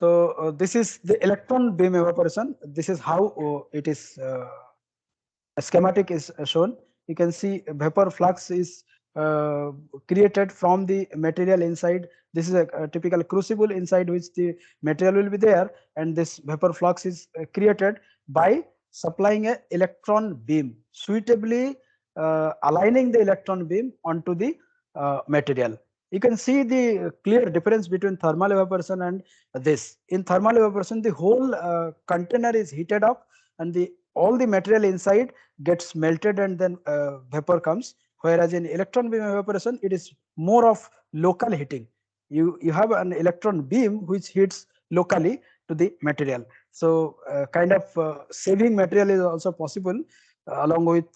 So this is the electron beam evaporation. This is how it is. A schematic is shown. You can see vapor flux is uh, created from the material inside. This is a typical crucible inside which the material will be there, and this vapor flux is created by supplying a electron beam, suitably aligning the electron beam onto the material. You can see the clear difference between thermal evaporation and this. In thermal evaporation, the whole container is heated up, and the all the material inside gets melted, and then vapor comes. Whereas in electron beam evaporation, it is more of local heating. You have an electron beam which hits locally to the material. So kind of saving material is also possible, along with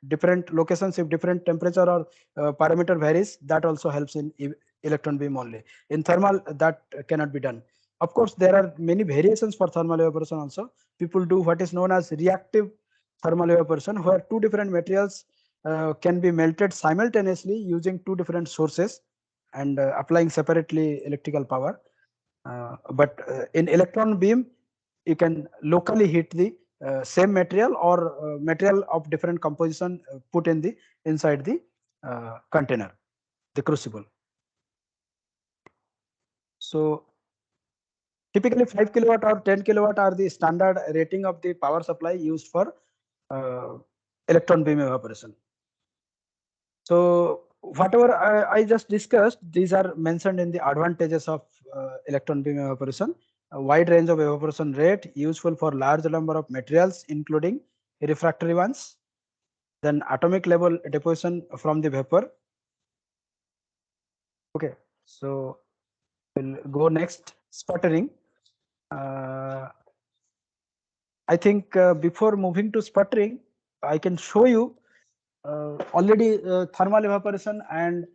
different locations. If different temperature or parameter varies, that also helps in electron beam only. In thermal, that cannot be done. Of course, there are many variations for thermal evaporation also. People do what is known as reactive thermal evaporation, where two different materials can be melted simultaneously using two different sources and applying separately electrical power. But in electron beam, you can locally heat the same material or material of different composition put in the inside the container, the crucible. So typically 5 kilowatt or 10 kilowatt are the standard rating of the power supply used for uh, electron beam evaporation. So whatever I just discussed, these are mentioned in the advantages of electron beam evaporation. A wide range of evaporation rate, useful for large number of materials, including refractory ones. Then atomic level deposition from the vapor. Okay, so we'll go next, sputtering. Uh, I think before moving to sputtering, I can show you already thermal evaporation and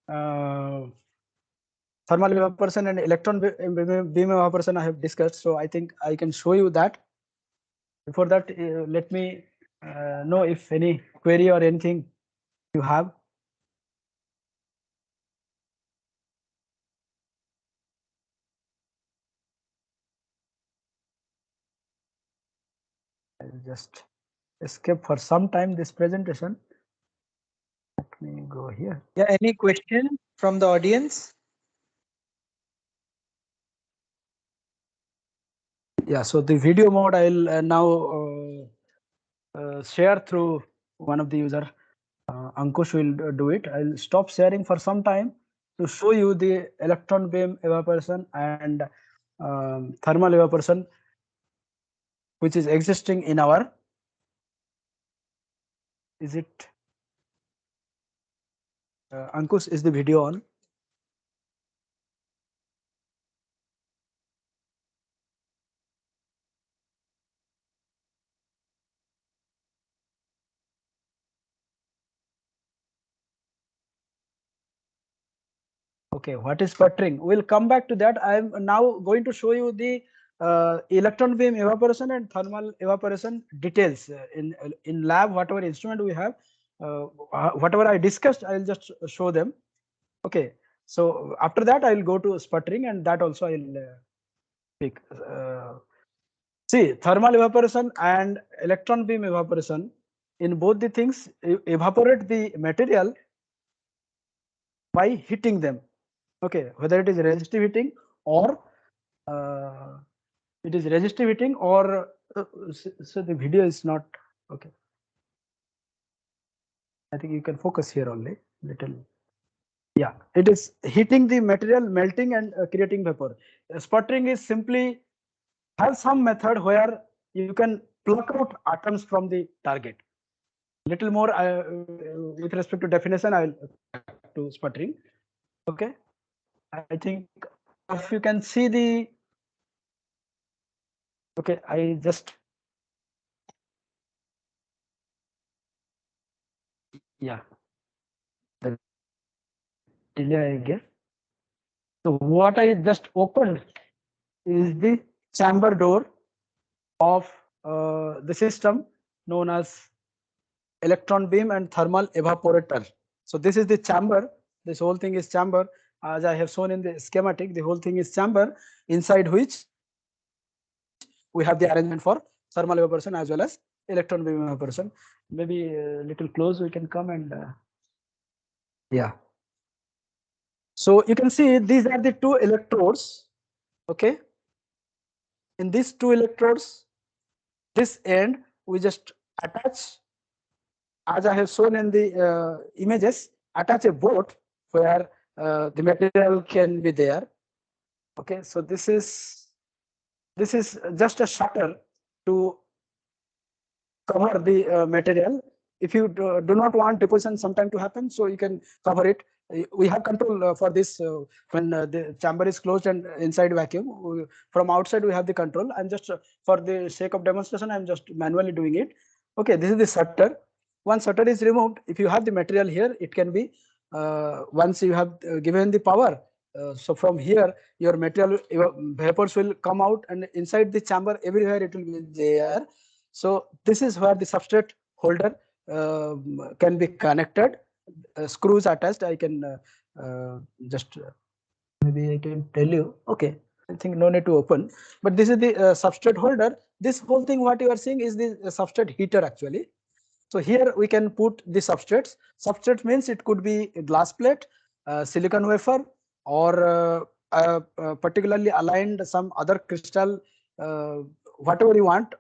uh, thermal evaporation and electron beam evaporation I have discussed. So I think I can show you that. Before that, let me know if any query or anything you have. I'll just escape for some time this presentation. Let me go here. Yeah, any question from the audience? Yeah, so the video mode I'll now share through one of the user. Ankush will do it. I'll stop sharing for some time to show you the electron beam evaporation and thermal evaporation which is existing in our. Is it Ankush? Is the video on? Okay, what is sputtering? We'll come back to that. I'm now going to show you the electron beam evaporation and thermal evaporation details in lab. Whatever instrument we have, whatever I discussed, I'll just show them. Okay, so after that I'll go to sputtering, and that also I'll speak. See, thermal evaporation and electron beam evaporation, in both the things evaporate the material by heating them. Okay, whether it is resistive heating or uh, it is resistive heating or so the video is not okay. I think you can focus here only little. Yeah, it is heating the material, melting and creating vapor. Sputtering is simply have some method where you can pluck out atoms from the target. Little more with respect to definition, I will come back to sputtering. Okay, I think if you can see the. Okay, I just. Yeah, the delay I guess. So what I just opened is the chamber door of the system known as electron beam and thermal evaporator. So this is the chamber. This whole thing is chamber. as I have shown in the schematic, the whole thing is chamber inside which we have the arrangement for thermal evaporation as well as electron beam evaporation. Maybe little close we can come and yeah. So you can see these are the two electrodes. Okay, in these two electrodes, this end we just attach, as I have shown in the images, attach a board where the material can be there. Okay, so this is just a shutter to cover the material. If you do not want deposition sometime to happen, so you can cover it. We have control for this when the chamber is closed and inside vacuum. From outside we have the control. I'm just for the sake of demonstration, I'm just manually doing it. Okay, this is the shutter. Once shutter is removed, if you have the material here, it can be once you have given the power. So from here, your material vapors will come out, and inside the chamber, everywhere it will be there. So this is where the substrate holder can be connected. Screws attached. I can just maybe I can tell you. Okay, I think no need to open. But this is the substrate holder. This whole thing, what you are seeing, is the substrate heater actually. So here we can put the substrates. Substrate means it could be a glass plate, silicon wafer, or particularly aligned some other crystal, uh, whatever you want,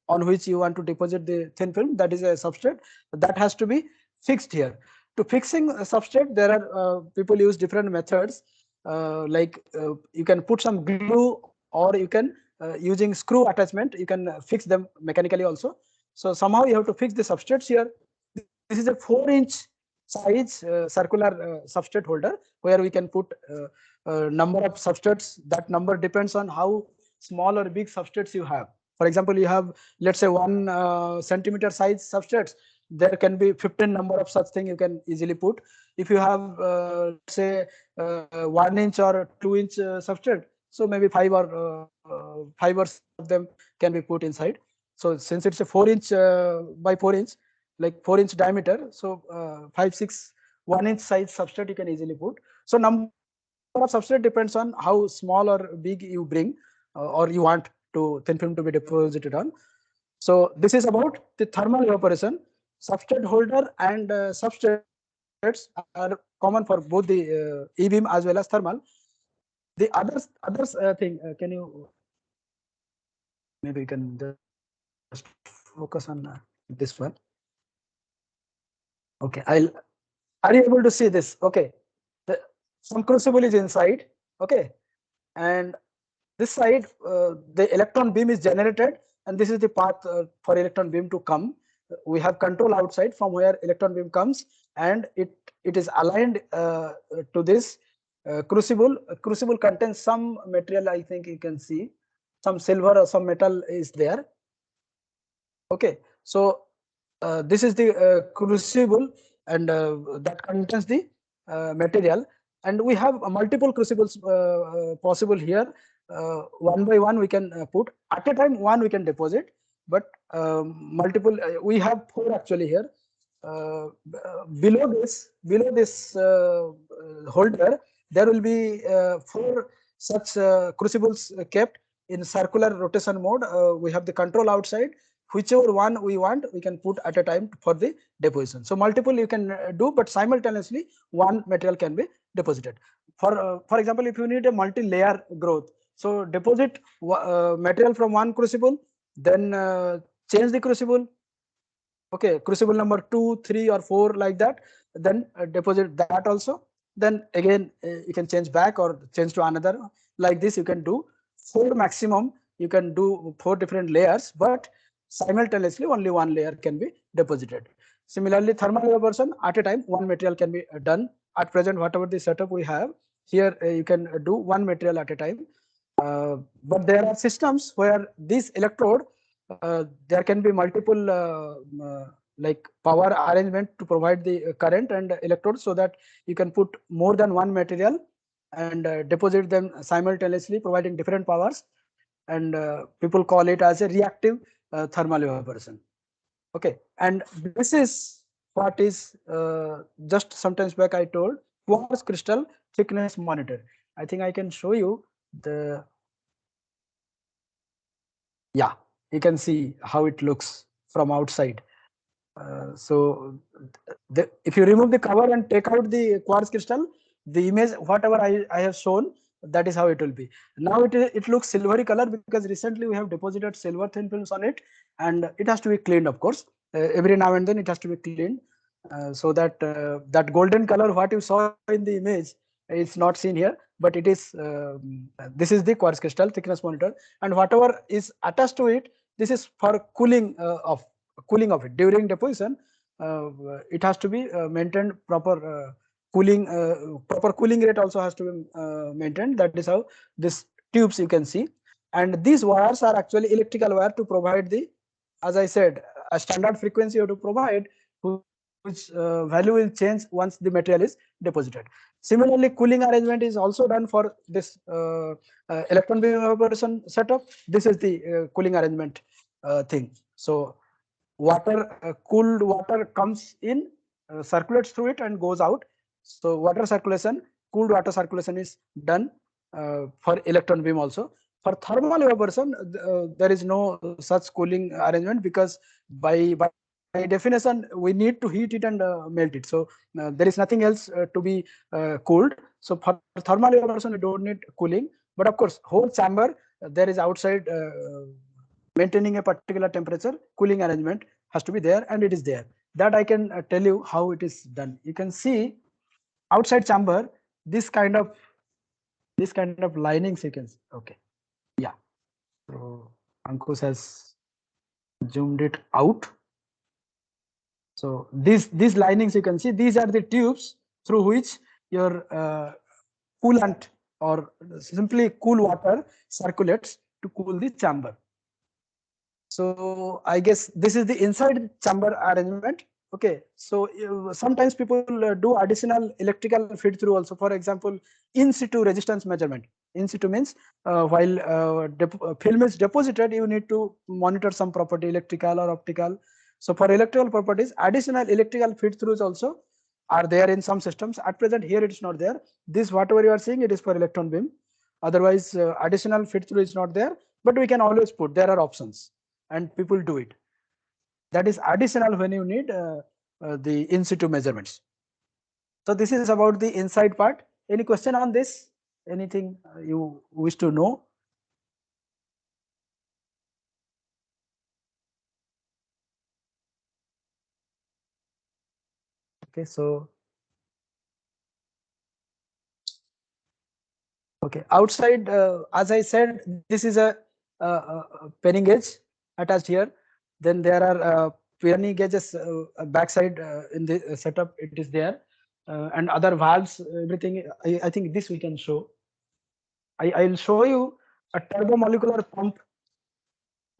on which you want to deposit the thin film. That is a substrate that has to be fixed here. To fixing a substrate, there are people use different methods. Like you can put some glue, or you can using screw attachment, you can fix them mechanically also. So somehow you have to fix the substrates here. This is a 4-inch size circular substrate holder where we can put number of substrates. That number depends on how small or big substrates you have. For example, you have, let's say, 1 centimeter size substrates. There can be 15 number of such thing you can easily put. If you have, let's say, 1 inch or 2-inch substrate, so maybe five or 6 of them can be put inside. So since it's a 4-inch by 4-inch, like 4-inch diameter, so 5, 6, 1-inch size substrate you can easily put. So number of substrate depends on how small or big you bring or you want to thin film to be deposited on. So this is about the thermal evaporation. Substrate holder and substrates are common for both the E-beam as well as thermal. The others thing, can you maybe you can just focus on this one. Okay, are you able to see this? Okay, the, some crucible is inside. Okay, and this side the electron beam is generated, and this is the path for electron beam to come. We have control outside from where electron beam comes, and it is aligned to this crucible. Crucible contains some material. I think you can see some silver or some metal is there. Okay, so this is the crucible, and that contains the material, and we have multiple crucibles possible here. One by one we can put at a time. One we can deposit, but multiple. We have 4 actually here. Below this holder, there will be 4 such crucibles kept in circular rotation mode. We have the control outside. Whichever one we want, we can put at a time for the deposition. So multiple you can do, but simultaneously one material can be deposited. For example, if you need a multi-layer growth, so deposit material from one crucible, then change the crucible. Okay, crucible number 2, 3, or 4, like that. Then deposit that also. Then again you can change back or change to another. Like this, you can do 4 maximum. You can do 4 different layers, but simultaneously only one layer can be deposited. Similarly, thermal evaporation, at a time one material can be done. At present, whatever the setup we have here, you can do one material at a time. But there are systems where this electrode, there can be multiple like power arrangement to provide the current and electrode, so that you can put more than one material and deposit them simultaneously, providing different powers, and people call it as a reactive thermal evaporation. Okay, and this is what is just sometimes back I told, quartz crystal thickness monitor. I think I can show you the, yeah, you can see how it looks from outside. So if you remove the cover and take out the quartz crystal, the image whatever I have shown, that is how it will be. Now it looks silvery color because recently we have deposited silver thin films on it, and it has to be cleaned, of course. Every now and then it has to be cleaned, so that that golden color what you saw in the image is not seen here, but it is this is the quartz crystal thickness monitor, and whatever is attached to it, this is for cooling of it during deposition. It has to be maintained proper proper cooling rate also has to be maintained. That is how this tubes you can see, and these wires are actually electrical wire to provide the, as I said, a standard frequency you have to provide, which value will change once the material is deposited. Similarly, cooling arrangement is also done for this electron beam evaporation setup. This is the cooling arrangement thing. So water, cooled water comes in, circulates through it and goes out. So water circulation, cooled water circulation is done for electron beam also. For thermal evaporation, there is no such cooling arrangement, because by definition we need to heat it and melt it. So there is nothing else to be cooled. So for thermal evaporation we don't need cooling, but of course whole chamber there is outside maintaining a particular temperature, cooling arrangement has to be there, and it is there. That I can tell you how it is done. You can see outside chamber this kind of linings you can see. Okay, yeah. So Ankush has zoomed it out. So these linings you can see, these are the tubes through which your coolant or simply cool water circulates to cool the chamber. So I guess this is the inside chamber arrangement. Okay, so sometimes people do additional electrical feed through also. For example, in situ resistance measurement. In situ means while film is deposited, you need to monitor some property, electrical or optical. So for electrical properties, additional electrical feed throughs also are there in some systems. At present, here it is not there. This whatever you are seeing, it is for electron beam. Otherwise, additional feed through is not there. But we can always put. There are options, and people do it. That is additional when you need the in situ measurements. So this is about the inside part. Any question on this? Anything you wish to know? Okay, so okay, outside, as I said, this is a penny gauge attached here. Then there are penny gauges backside in the setup. It is there, and other valves, everything. I think this we can show. I will show you a turbomolecular pump.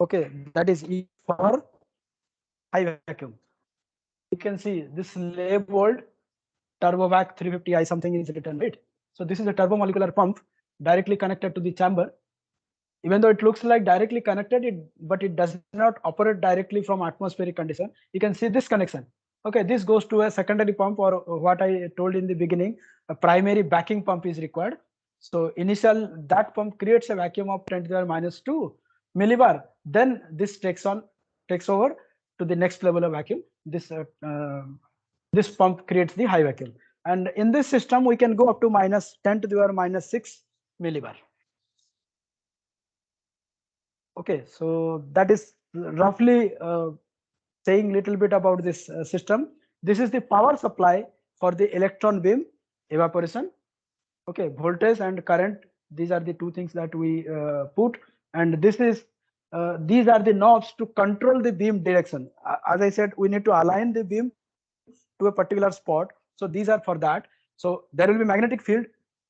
Okay, that is used for high vacuum. You can see this labeled Turbovac 350i something is written, right? So this is a turbomolecular pump directly connected to the chamber. Even though it looks like directly connected, but it does not operate directly from atmospheric condition. You can see this connection. Okay, this goes to a secondary pump, or what I told in the beginning, a primary backing pump is required. So initial that pump creates a vacuum of 10 to the minus 2 millibar. Then this takes over to the next level of vacuum. This pump creates the high vacuum, and in this system we can go up to minus 10 to the minus 6 millibar. Okay, so that is roughly saying little bit about this system. This is the power supply for the electron beam evaporation. Okay, voltage and current, these are the two things that we put, and this is these are the knobs to control the beam direction. As I said, we need to align the beam to a particular spot. So these are for that. So there will be magnetic field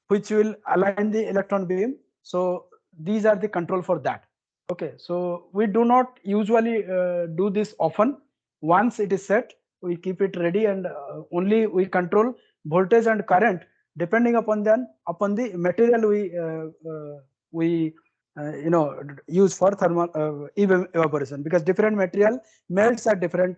which will align the electron beam. So these are the control for that. Okay, so we do not usually do this often. Once it is set, we keep it ready, and only we control voltage and current depending upon the material we use for thermal evaporation, because different material melts at different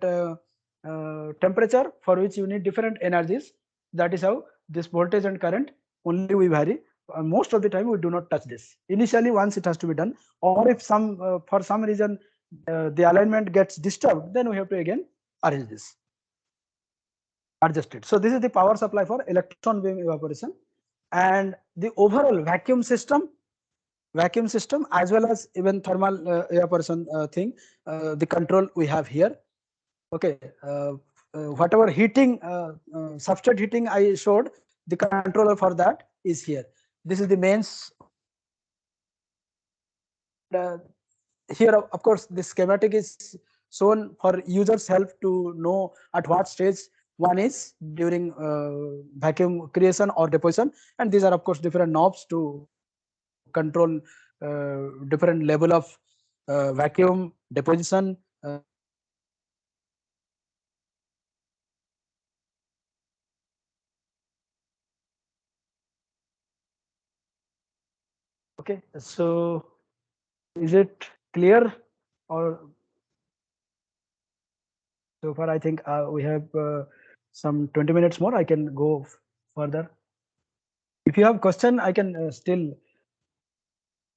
temperature, for which you need different energies. That is how this voltage and current only we vary. Most of the time we do not touch this. Initially, once it has to be done, or if for some reason the alignment gets disturbed, then we have to again arrange this, adjust it. So this is the power supply for electron beam evaporation, and the overall vacuum system as well as even thermal evaporation thing, the control we have here. Okay, whatever heating, substrate heating I showed, the controller for that is here. This is the mains. Uh, Here, of course, the schematic is shown for users' help to know at what stage one is during vacuum creation or deposition, and these are of course different knobs to control different level of vacuum deposition. Okay, so is it clear? Or so far, I think we have some 20 minutes more. I can go further. If you have question, I can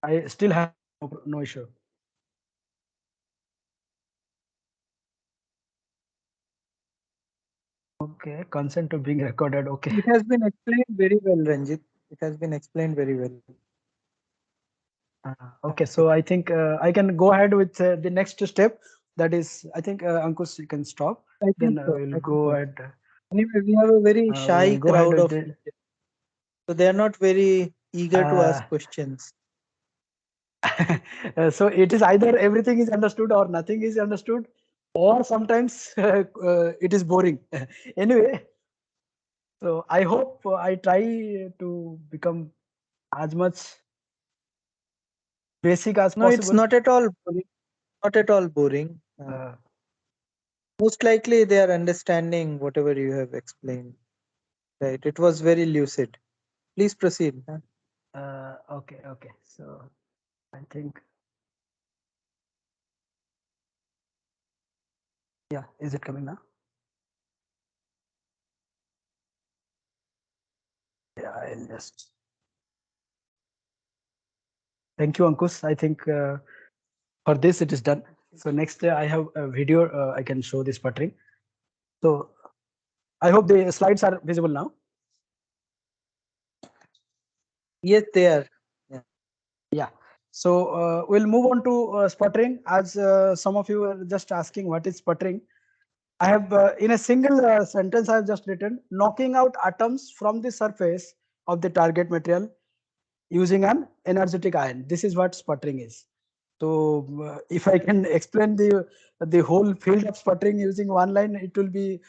I still have no issue. Okay, consent to being recorded. Okay. It has been explained very well, Ranjit. It has been explained very well. Okay, so I think I can go ahead with the next step. That is, I think Ankush, you can stop. I think Then so. we'll I think go so. ahead. Anyway, we have a very We'll shy go ahead crowd with of the. people, so they are not very eager to Uh, ask questions. so it is either everything is understood or nothing is understood, or sometimes it is boring. Anyway, so I hope I try to become as much basic as No, it's possible. not at all boring. Not at all boring. Uh, Most likely, they are understanding whatever you have explained. Right. It was very lucid. Please proceed. okay, okay. So I think, yeah, is it coming now? Yeah, I'll just. Thank you, Ankush. I think for this it is done. So next I have a video I can show this sputtering. So I hope the slides are visible now. Yes, they are. Yeah. Yeah. So we'll move on to sputtering. As some of you were just asking what is sputtering. I have in a single sentence I have just written knocking out atoms from the surface of the target material using an energetic ion. This is what sputtering is. So if I can explain the whole field of sputtering using one line, it will be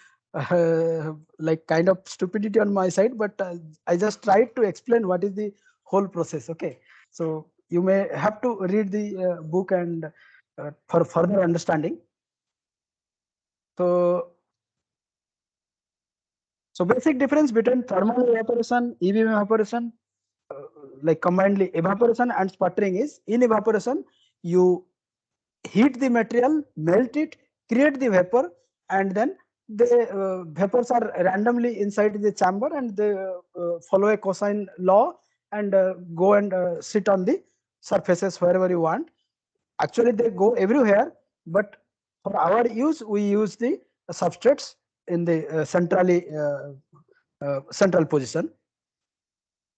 like kind of stupidity on my side. But I just tried to explain what is the whole process. Okay, so you may have to read the book and for further understanding. So so basic difference between thermal evaporation, EBM evaporation, uh, like combinedly evaporation and sputtering is in evaporation you heat the material, melt it, create the vapor, and then the vapors are randomly inside the chamber and they follow a cosine law and go and sit on the surfaces wherever you want. Actually, they go everywhere, but for our use, we use the substrates in the central position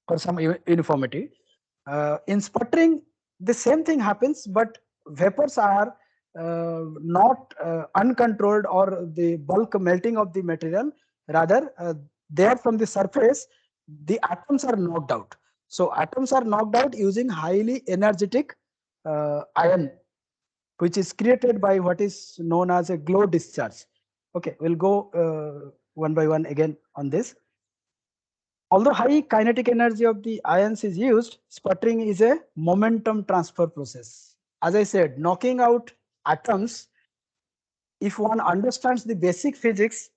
for some uniformity. In sputtering, the same thing happens, but vapors are not uncontrolled or the bulk melting of the material. Rather, there from the surface, the atoms are knocked out. So atoms are knocked out using highly energetic ion, which is created by what is known as a glow discharge. Okay, we'll go one by one again on this. Although high kinetic energy of the ions is used, sputtering is a momentum transfer process. As I said, knocking out atoms, if one understands the basic physics,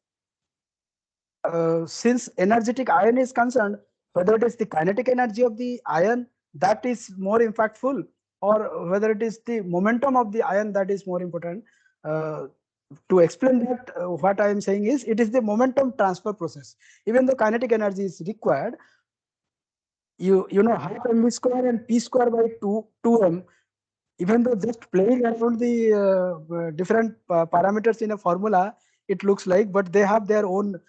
since energetic ion is concerned, whether it is the kinetic energy of the ion that is more impactful, or whether it is the momentum of the ion that is more important. Uh, to explain that, what I am saying is it is the momentum transfer process. Even though kinetic energy is required, you know half mv square and p square by 2m, even though just playing around the different parameters in a formula, it looks like, but they have their own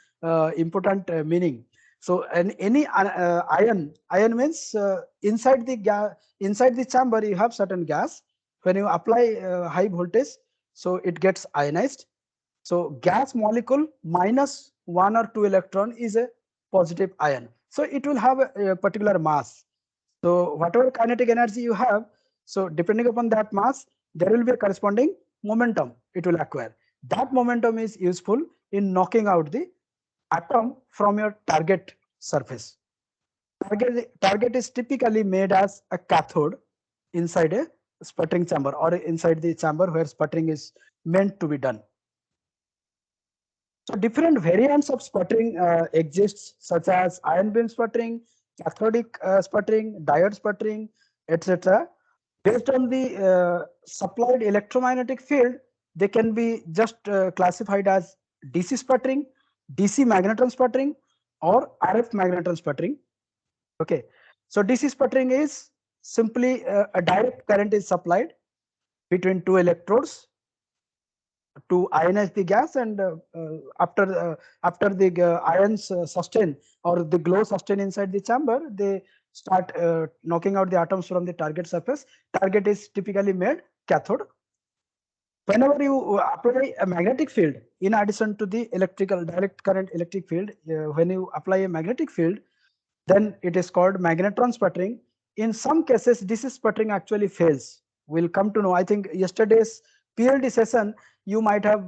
important meaning. So and any ion means inside the chamber you have certain gas. When you apply high voltage, so it gets ionized. So gas molecule minus 1 or 2 electron is a positive ion. So it will have a particular mass. So whatever kinetic energy you have, so depending upon that mass, there will be a corresponding momentum it will acquire. That momentum is useful in knocking out the atom from your target surface. Target is typically made as a cathode inside a sputtering chamber or inside the chamber where sputtering is meant to be done. So different variants of sputtering exists, such as ion beam sputtering, cathodic sputtering, diode sputtering, etc. Based on the supplied electromagnetic field, they can be just classified as DC sputtering, DC magnetron sputtering, or RF magnetron sputtering. Okay, so DC sputtering is simply a direct current is supplied between two electrodes to ionize the gas, and after the ions sustain or the glow sustain inside the chamber, they start knocking out the atoms from the target surface. Target is typically made cathode. Whenever you apply a magnetic field in addition to the electrical direct current electric field, when you apply a magnetic field, then it is called magnetron sputtering. In some cases, this sputtering actually fails. We'll come to know. I think yesterday's PLD session, you might have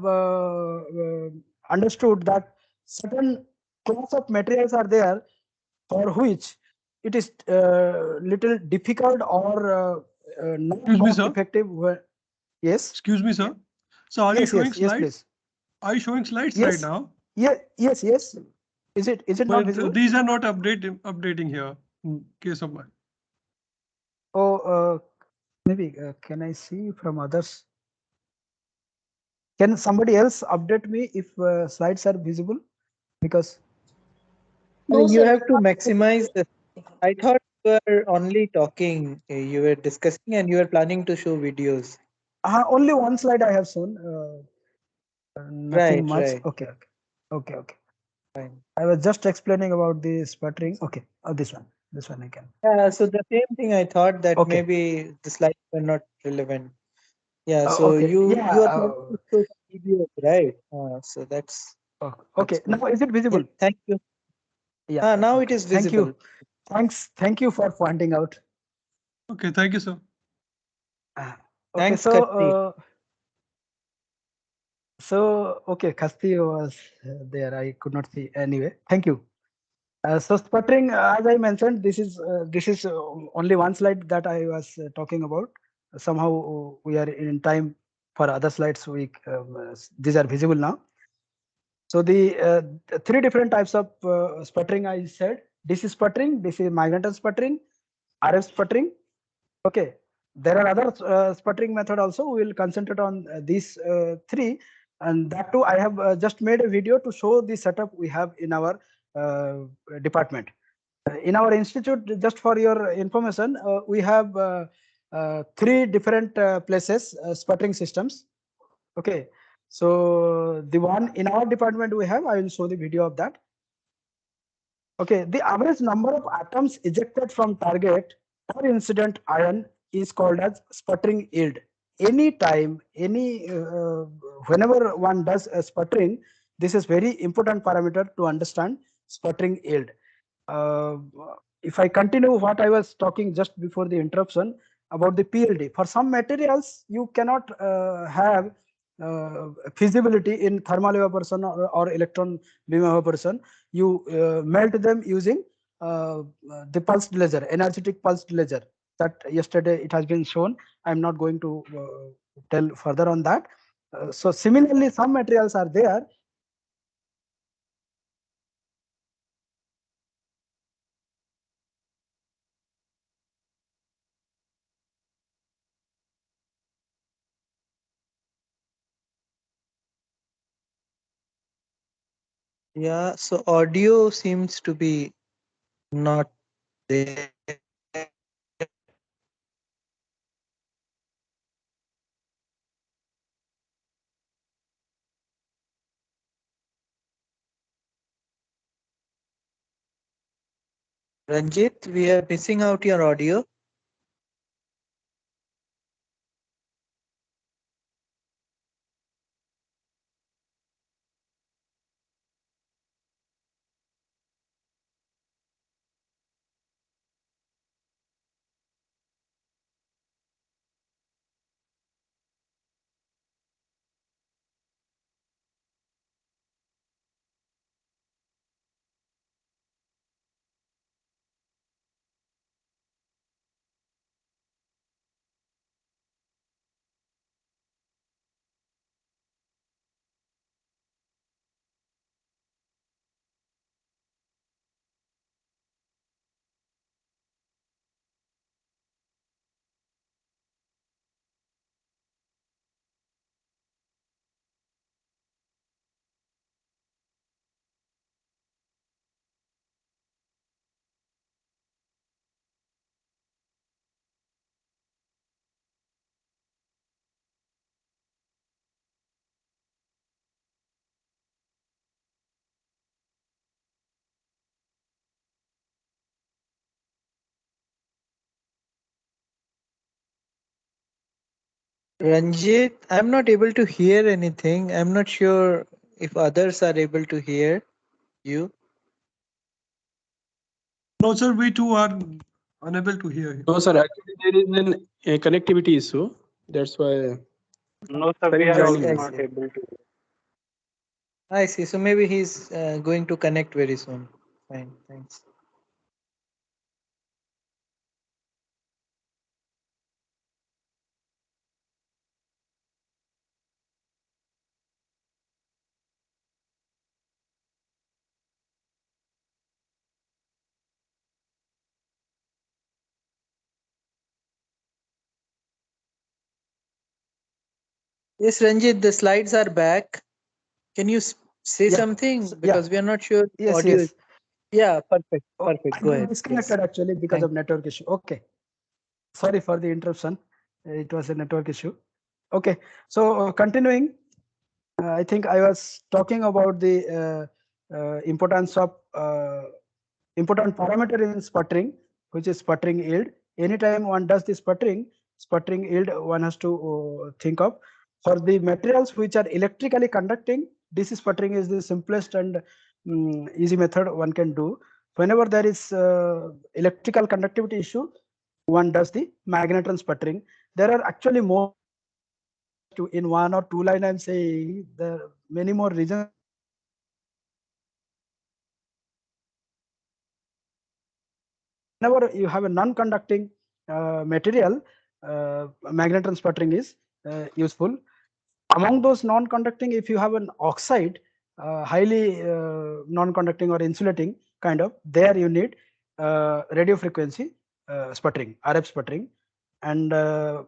understood that certain class of materials are there for which it is little difficult or not Excuse me, cost sir. effective. Yes, Excuse me, sir. So are you yes, showing yes, yes, slides? please. Are you showing slides right Yes, now? yeah, yes, yes. Is it not But visible? these are not updating here. In case of mine. Oh, maybe can I see from others? Can somebody else update me if slides are visible? Because No, No, you sir. have to maximize the. I thought you were only talking, you were discussing, and you were planning to show videos. only one slide I have shown. Nothing Right, much. right. Okay, okay, okay, okay. Fine. I was just explaining about the sputtering. Okay, this one. This one I can. Yeah, so the same thing I thought that Okay. maybe the slides were not relevant. Yeah, so Okay. Yeah. you are planning to show some videos, right? So that's Okay. good. Now is it Yeah, visible? thank you. Yeah. Now it Okay. is Thank visible. you. Thanks. Thank you for pointing out. Okay, thank you, sir. Uh, okay. Thanks, Katti. So okay, Khasti was there. I could not see anyway. Thank you. So sputtering, as I mentioned, this is only one slide that I was talking about. Somehow we are in time for other slides. These are visible now. So the three different types of sputtering I said: DC sputtering, DC magnetron sputtering, RF sputtering. Okay, there are other sputtering method also. We will concentrate on these three, and that too I have just made a video to show the setup we have in our uh, department. In our institute, just for your information, we have three different places sputtering systems. Okay, so the one in our department we have, I will show the video of that. Okay, the average number of atoms ejected from target per incident ion is called as sputtering yield. Any time, whenever one does a sputtering, this is very important parameter to understand sputtering yield. Uh, if I continue what I was talking just before the interruption about the PLD, for some materials you cannot have feasibility in thermal evaporation or electron beam evaporation. You melt them using uh, the pulsed laser, energetic pulsed laser. That yesterday it has been shown. I am not going to tell further on that. So similarly, some materials are there. Yeah, so audio seems to be not Ranjit, we are missing out your audio. Ranjit, I'm not able to hear anything. I'm not sure if others are able to hear you. No, sir, we too are unable to hear him. No, sir. Actually, there is a connectivity issue. That's why. No, sir, Sir we is are I joining see, also I now. not see. able to. I see. So maybe he's going to connect very soon. Fine, thanks. Yes, Ranjit, the slides are back. Can you say Yeah, something? yeah, Because we are not sure yes, audio. yes. Yeah, perfect. Oh, Perfect. I Go got ahead, please. disconnected actually because Thank of network issue. Okay, sorry for the interruption. It was a network issue. Okay, so continuing, I think I was talking about the importance of important parameter in sputtering, which is sputtering yield. Anytime one does the sputtering yield one has to think of. For the materials which are electrically conducting, DC sputtering is the simplest and easy method one can do. Whenever there is electrical conductivity issue, one does the magnetron sputtering. There are actually more to in one or two line I'm saying there are many more reasons. Whenever you have a non-conducting material, magnetron sputtering is useful. Among those non-conducting, if you have an oxide, highly non-conducting or insulating kind of, there you need radio frequency sputtering, RF sputtering, and there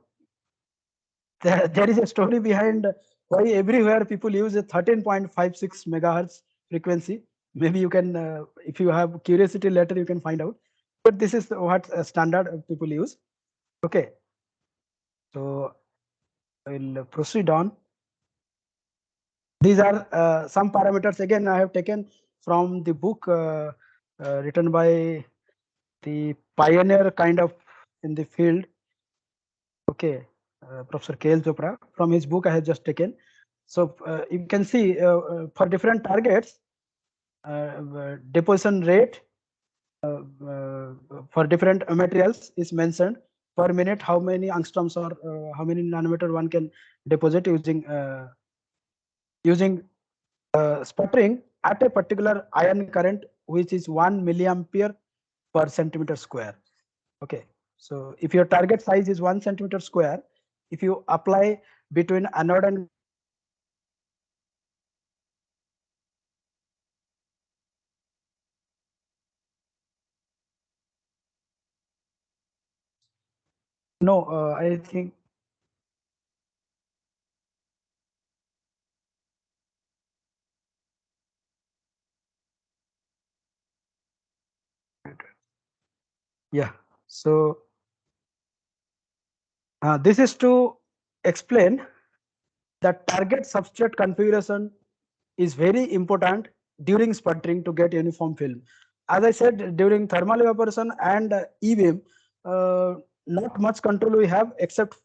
is a story behind why everywhere people use a 13.56 megahertz frequency. Maybe you can, if you have curiosity later, you can find out. But this is what standard people use. Okay, so I will proceed on. These are some parameters. Again, I have taken from the book written by the pioneer kind of in the field. Okay, Professor K.L. Chopra. From his book, I have just taken. So you can see for different targets, deposition rate for different materials is mentioned per minute. How many angstroms or how many nanometer one can deposit using sputtering at a particular ion current, which is 1 milliampere per centimeter square. Okay, so if your target size is 1 centimeter square, if you apply between anode and no, I think Yeah. So this is to explain that target substrate configuration is very important during sputtering to get uniform film. As I said, during thermal evaporation and E-beam, uh, not much control we have except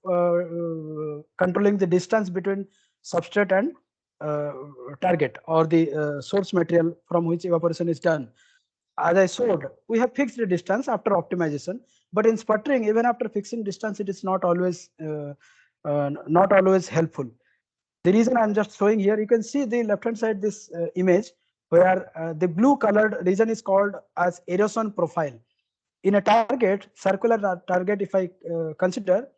controlling the distance between substrate and uh, target or the source material from which evaporation is done. As I showed, we have fixed the distance after optimization, but in sputtering, even after fixing distance, it is not always helpful. The reason I'm just showing here, you can see the left hand side this image where the blue colored region is called as erosion profile. In a target, circular target, if I consider,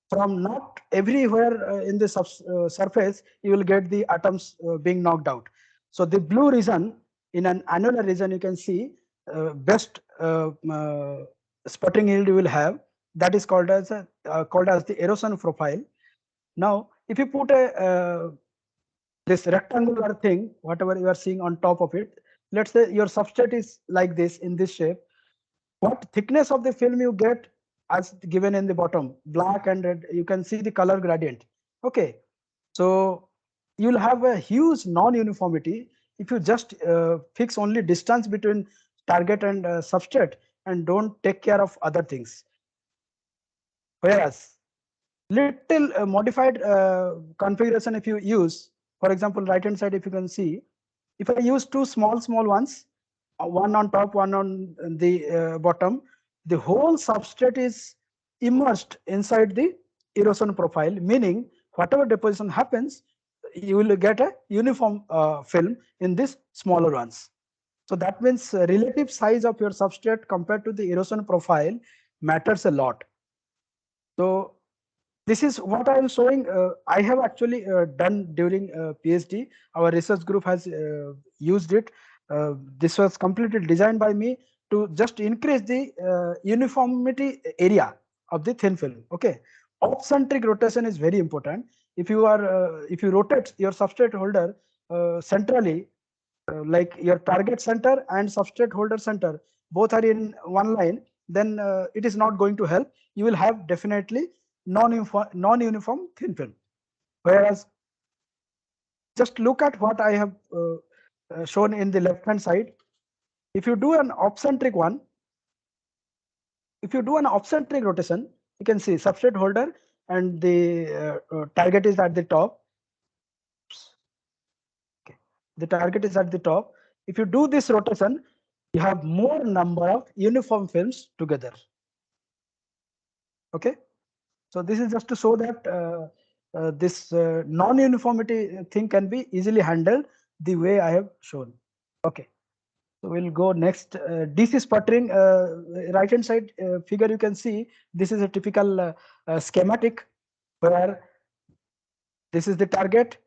from not everywhere in the surface, you will get the atoms being knocked out. So the blue region in an annular region, you can see best sputtering yield you will have. That is called as the erosion profile. Now, if you put a this rectangular thing, whatever you are seeing on top of it, let's say your substrate is like this in this shape. What thickness of the film you get as given in the bottom, black and red, you can see the color gradient. Okay, so you'll have a huge non-uniformity if you just fix only distance between target and substrate and don't take care of other things. Whereas little modified configuration if you use, for example, right hand side, if you can see, if I use two small ones, one on top, one on the bottom, the whole substrate is immersed inside the erosion profile, meaning whatever deposition happens, you will get a uniform film in these smaller ones. So that means relative size of your substrate compared to the erosion profile matters a lot. So this is what I am showing. I have actually done during PhD. Our research group has used it. This was completely designed by me to just increase the uniformity area of the thin film. Okay, off-centric rotation is very important. If you rotate your substrate holder centrally, like your target center and substrate holder center both are in one line, then it is not going to help. You will have definitely non-uniform thin film. Whereas just look at what I have shown in the left hand side. If you do an off-centric one, if you do an off-centric rotation, you can see substrate holder and the target is at the top. Okay. The target is at the top. If you do this rotation, you have more number of uniform films together. Okay, so this is just to show that this non-uniformity thing can be easily handled the way I have shown. Okay, so we'll go next. DC sputtering, right hand side figure, you can see this is a typical schematic where this is the target.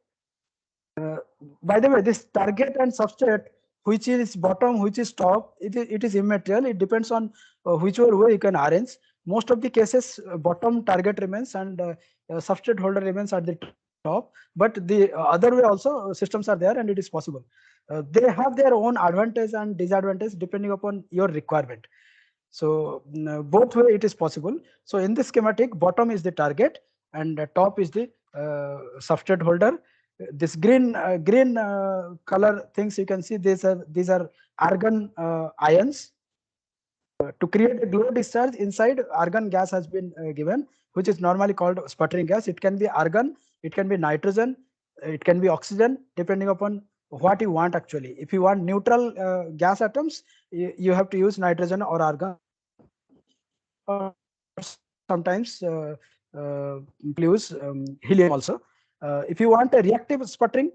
By the way, this target and substrate, which is bottom, which is top, it is immaterial. It depends on whichever way you can arrange. Most of the cases, bottom target remains and substrate holder remains at the top. But the other way also, systems are there and it is possible. They have their own advantage and disadvantage depending upon your requirement. So both way it is possible. So in this schematic, bottom is the target and top is the substrate holder. This green color things you can see, these are argon ions. To create a glow discharge inside, argon gas has been given, which is normally called sputtering gas. It can be argon, it can be nitrogen, it can be oxygen, depending upon what you want actually. If you want neutral gas atoms, you have to use nitrogen or argon, or sometimes people use helium also. If you want a reactive sputtering,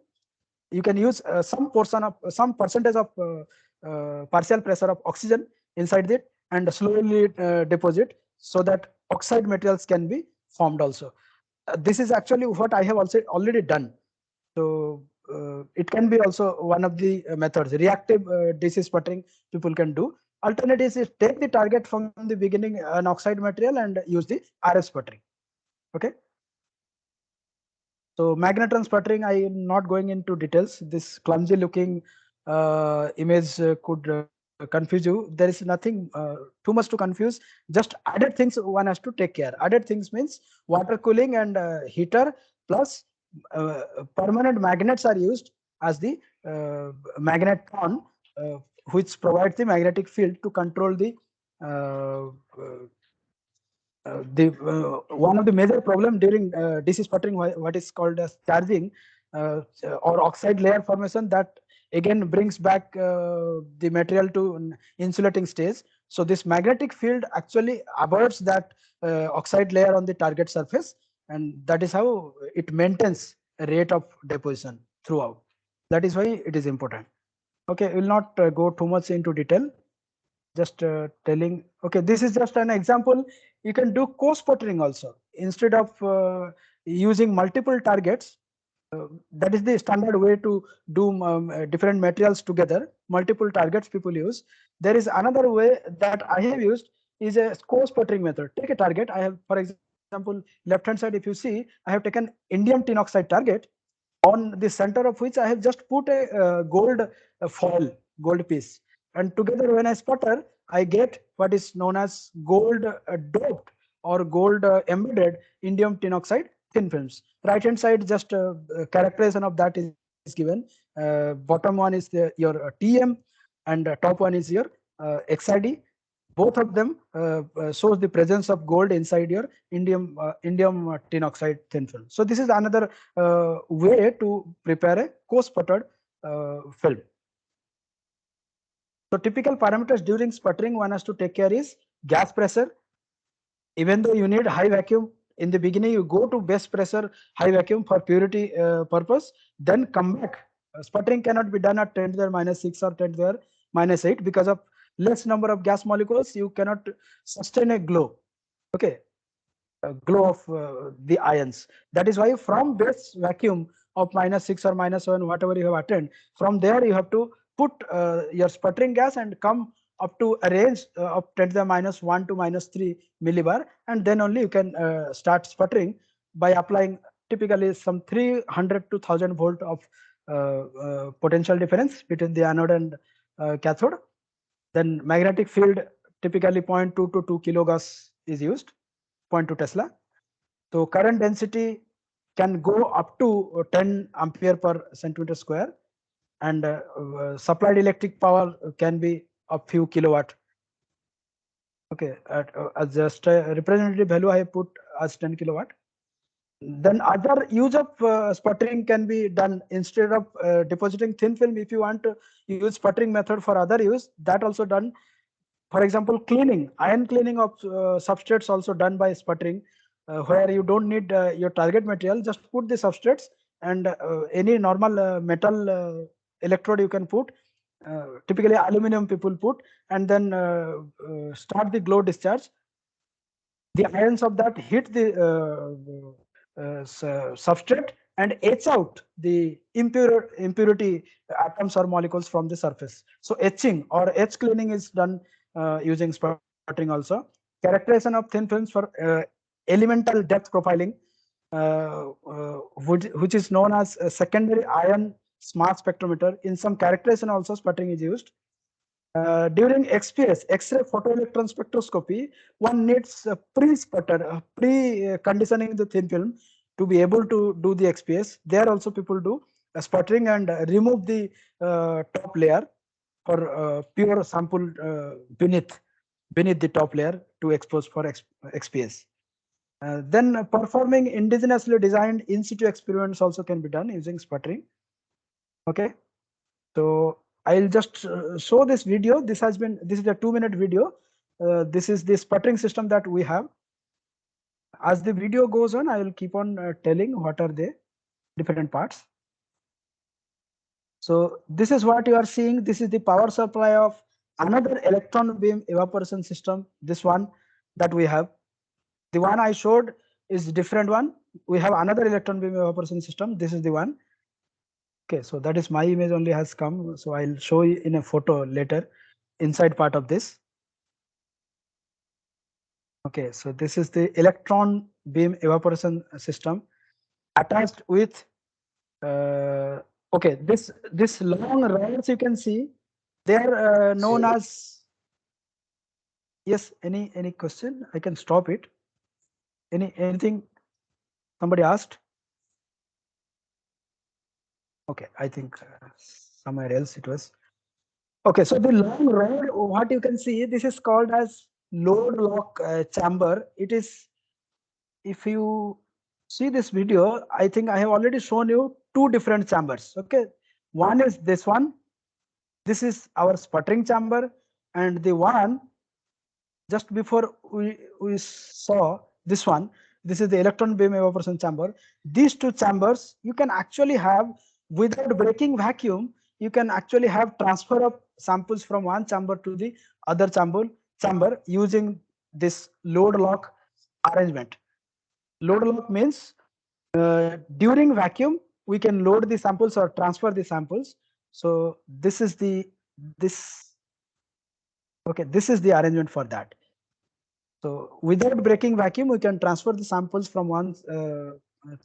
you can use some percentage of partial pressure of oxygen inside it and slowly deposit so that oxide materials can be formed also. This is actually what I have also already done. So it can be also one of the methods. Reactive DC sputtering people can do. Alternative is take the target from the beginning, an oxide material, and use the RF sputtering. Okay. So magnetron sputtering, I am not going into details. This clumsy looking image could confuse you. There is nothing too much to confuse. Just added things one has to take care. Added things means water cooling and heater plus permanent magnets are used as the magnetron, which provides the magnetic field to control the one of the major problem during DC sputtering, what is called as charging or oxide layer formation, that again brings back the material to an insulating stage. So this magnetic field actually averts that oxide layer on the target surface, and that is how it maintains a rate of deposition throughout. That is why it is important. Okay, we will not go too much into detail. Just telling. Okay, this is just an example. You can do co-sputtering also. Instead of using multiple targets, that is the standard way to do different materials together. Multiple targets people use. There is another way that I have used, is a co-sputtering method. Take a target. I have, for example, left hand side, if you see, I have taken indium tin oxide target, on the center of which I have just put a gold foil, gold piece. And together when I sputter, I get what is known as gold doped or gold embedded indium tin oxide thin films. Right hand side, just characterization of that is given. Bottom one is your TM, and top one is your XID. Both of them shows the presence of gold inside your indium tin oxide thin film. So this is another way to prepare a co-sputtered film. So typical parameters during sputtering one has to take care is gas pressure. Even though you need high vacuum, in the beginning you go to base pressure high vacuum for purity purpose, then come back. Sputtering cannot be done at 10 to the minus 6 or 10 to the minus 8 because of less number of gas molecules. You cannot sustain a glow. Okay, glow of the ions. That is why from base vacuum of minus 6 or minus 7, whatever you have attained, from there you have to put your sputtering gas and come up to a range of 10 to the minus 1 to minus 3 millibar, and then only you can start sputtering by applying typically some 300 to 1000 volt of potential difference between the anode and cathode. Then magnetic field typically 0.2 to 2 kilogauss is used, 0.2 Tesla. So current density can go up to 10 ampere per centimeter square, and supplied electric power can be a few kilowatt. Okay, as just a representative value I have put as 10 kilowatt. Then other use of sputtering can be done instead of depositing thin film. If you want to use sputtering method for other use, that also done. For example, cleaning, ion cleaning of substrates also done by sputtering, where you don't need your target material, just put the substrates and any normal metal electrode you can put, typically aluminum people put, and then start the glow discharge. The ions of that hit the substrate and etch out the impurity atoms or molecules from the surface. So etching or etch cleaning is done using sputtering also. Characterization of thin films for elemental depth profiling, which is known as a secondary ion mass spectrometer. In some characterization also sputtering is used. During XPS, X-ray photoelectron spectroscopy, one needs pre-sputter, pre-conditioning the thin film to be able to do the XPS. There also people do sputtering and remove the top layer for pure sample beneath the top layer to expose for XPS. Then performing indigenously designed in situ experiments also can be done using sputtering. Okay, so I'll just show this video. This is a 2-minute video. This is the sputtering system that we have. As the video goes on, I will keep on telling what are the different parts. So this is what you are seeing. This is the power supply of another electron beam evaporation system. This one that we have. The one I showed is different one. We have another electron beam evaporation system. This is the one. Okay, so that is my image only has come. So I'll show you in a photo later inside part of this. Okay, so this is the electron beam evaporation system attached with okay, this long rods you can see. They are known as. Yes. Any question? I can stop it. Anything? Somebody asked. Okay, I think somewhere else it was. Okay, so the long rod, what you can see, this is called as load lock chamber. It is, if you see this video, I think I have already shown you two different chambers. Okay, one is this one. This is our sputtering chamber, and the one just before we saw this one, this is the electron beam evaporation chamber. These two chambers you can actually have, without breaking vacuum, you can actually have transfer of samples from one chamber to the other chamber using this load lock arrangement. Load lock means during vacuum we can load the samples or transfer the samples. So this is the this is the arrangement for that. So without breaking vacuum, we can transfer the samples from one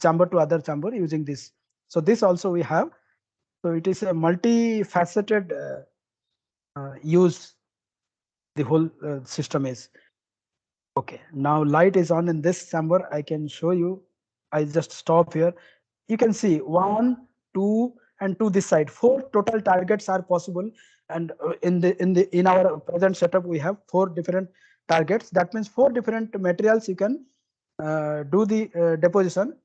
chamber to other chamber using this. So this also we have. So it is a multifaceted use. The whole system is. Okay. Now light is on in this chamber. I can show you. I just stop here. You can see 1, 2, and to this side. 4 total targets are possible. And in our present setup, we have 4 different targets. That means 4 different materials you can do the deposition.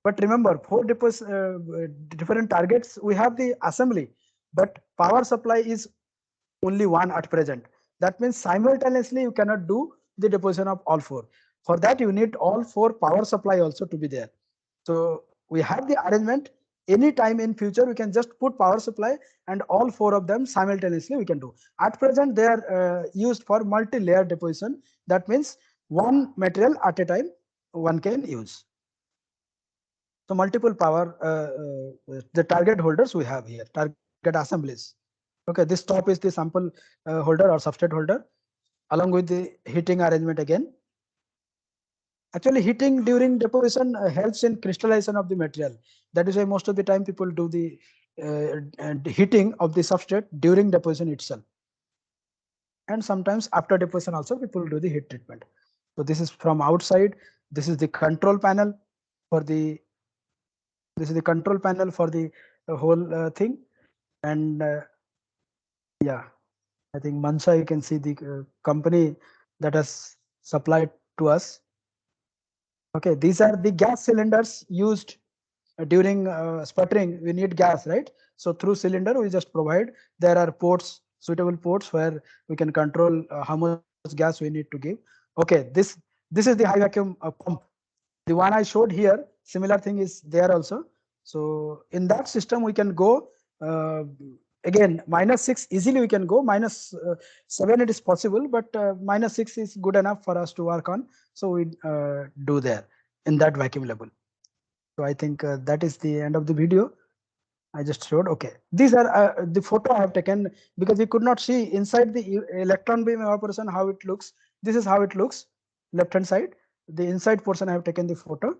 But remember, 4 different targets, we have the assembly, but power supply is only one at present. That means simultaneously you cannot do the deposition of all 4. For that you need all 4 power supply also to be there. So we have the arrangement. Any time in future we can just put power supply and all 4 of them simultaneously we can do. At present they are used for multi-layer deposition. That means one material at a time one can use. So multiple power the target holders we have here, target assemblies. Okay, this top is the sample holder or substrate holder along with the heating arrangement again. Actually, heating during deposition helps in crystallization of the material. That is why most of the time people do the heating of the substrate during deposition itself. And sometimes after deposition also people do the heat treatment. So this is from outside. This is the control panel for the. This is the control panel for the whole thing. And yeah, I think Mansa, you can see the company that has supplied to us. Okay, these are the gas cylinders used during sputtering. We need gas, right? So through cylinder we just provide. There are ports, suitable ports where we can control how much gas we need to give. Okay, this is the high vacuum pump. The one I showed here, similar thing is there also. So in that system we can go again -6 easily we can go, -7 it is possible, but -6 is good enough for us to work on. So we do there in that vacuum level. So I think that is the end of the video. I just showed. Okay, these are the photo I have taken because we could not see inside the electron beam evaporation how it looks. This is how it looks, left hand side. The inside portion I have taken the photo.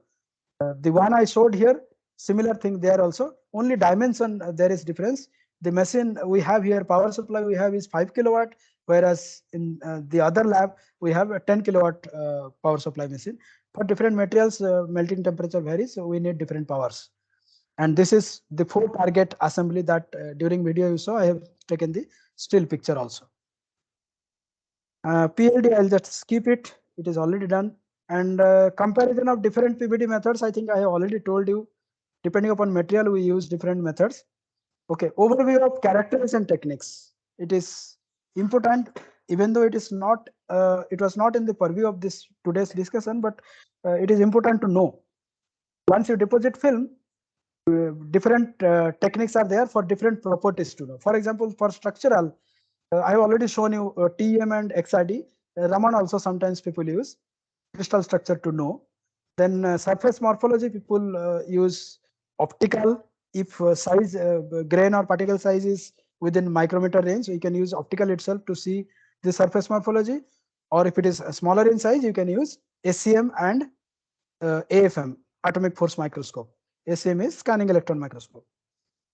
The one I showed here, similar thing there also. Only dimension there is difference. The machine we have here, power supply we have is 5 kilowatt, whereas in the other lab we have a 10 kilowatt power supply machine. For different materials, melting temperature varies, so we need different powers. And this is the 4 target assembly that during video you saw. I have taken the still picture also. PLD, I'll just skip it. It is already done. And comparison of different PVD methods, I think I have already told you. Depending upon material, we use different methods. Okay, overview of characterization techniques. It is important, even though it is not. It was not in the purview of this today's discussion, but it is important to know. Once you deposit film, different techniques are there for different properties to know. For example, for structural, I have already shown you TEM and XRD. Raman also sometimes people use crystal structure to know. Then surface morphology, people use optical. If size, grain or particle size is within micrometer range, you can use optical itself to see the surface morphology. Or if it is smaller in size, you can use SCM and AFM, atomic force microscope. SCM is scanning electron microscope.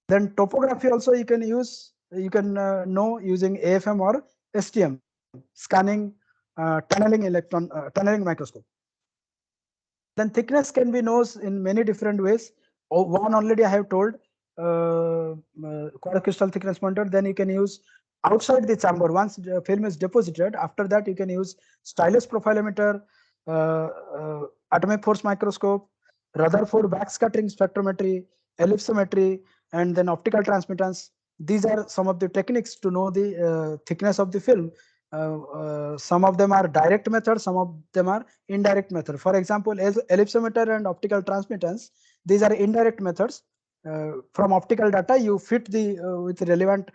Then topography also you can use you can know using AFM or STM, scanning tunneling microscope. Then thickness can be known in many different ways. One already I have told, quartz crystal thickness monitor. Then you can use outside the chamber. Once the film is deposited, after that you can use stylus profilometer, atomic force microscope, Rutherford backscattering spectrometry, ellipsometry, and then optical transmittance. These are some of the techniques to know the thickness of the film. Some of them are direct methods, some of them are indirect method. For example, as ellipsometer and optical transmittance, these are indirect methods. From optical data, you fit the with relevant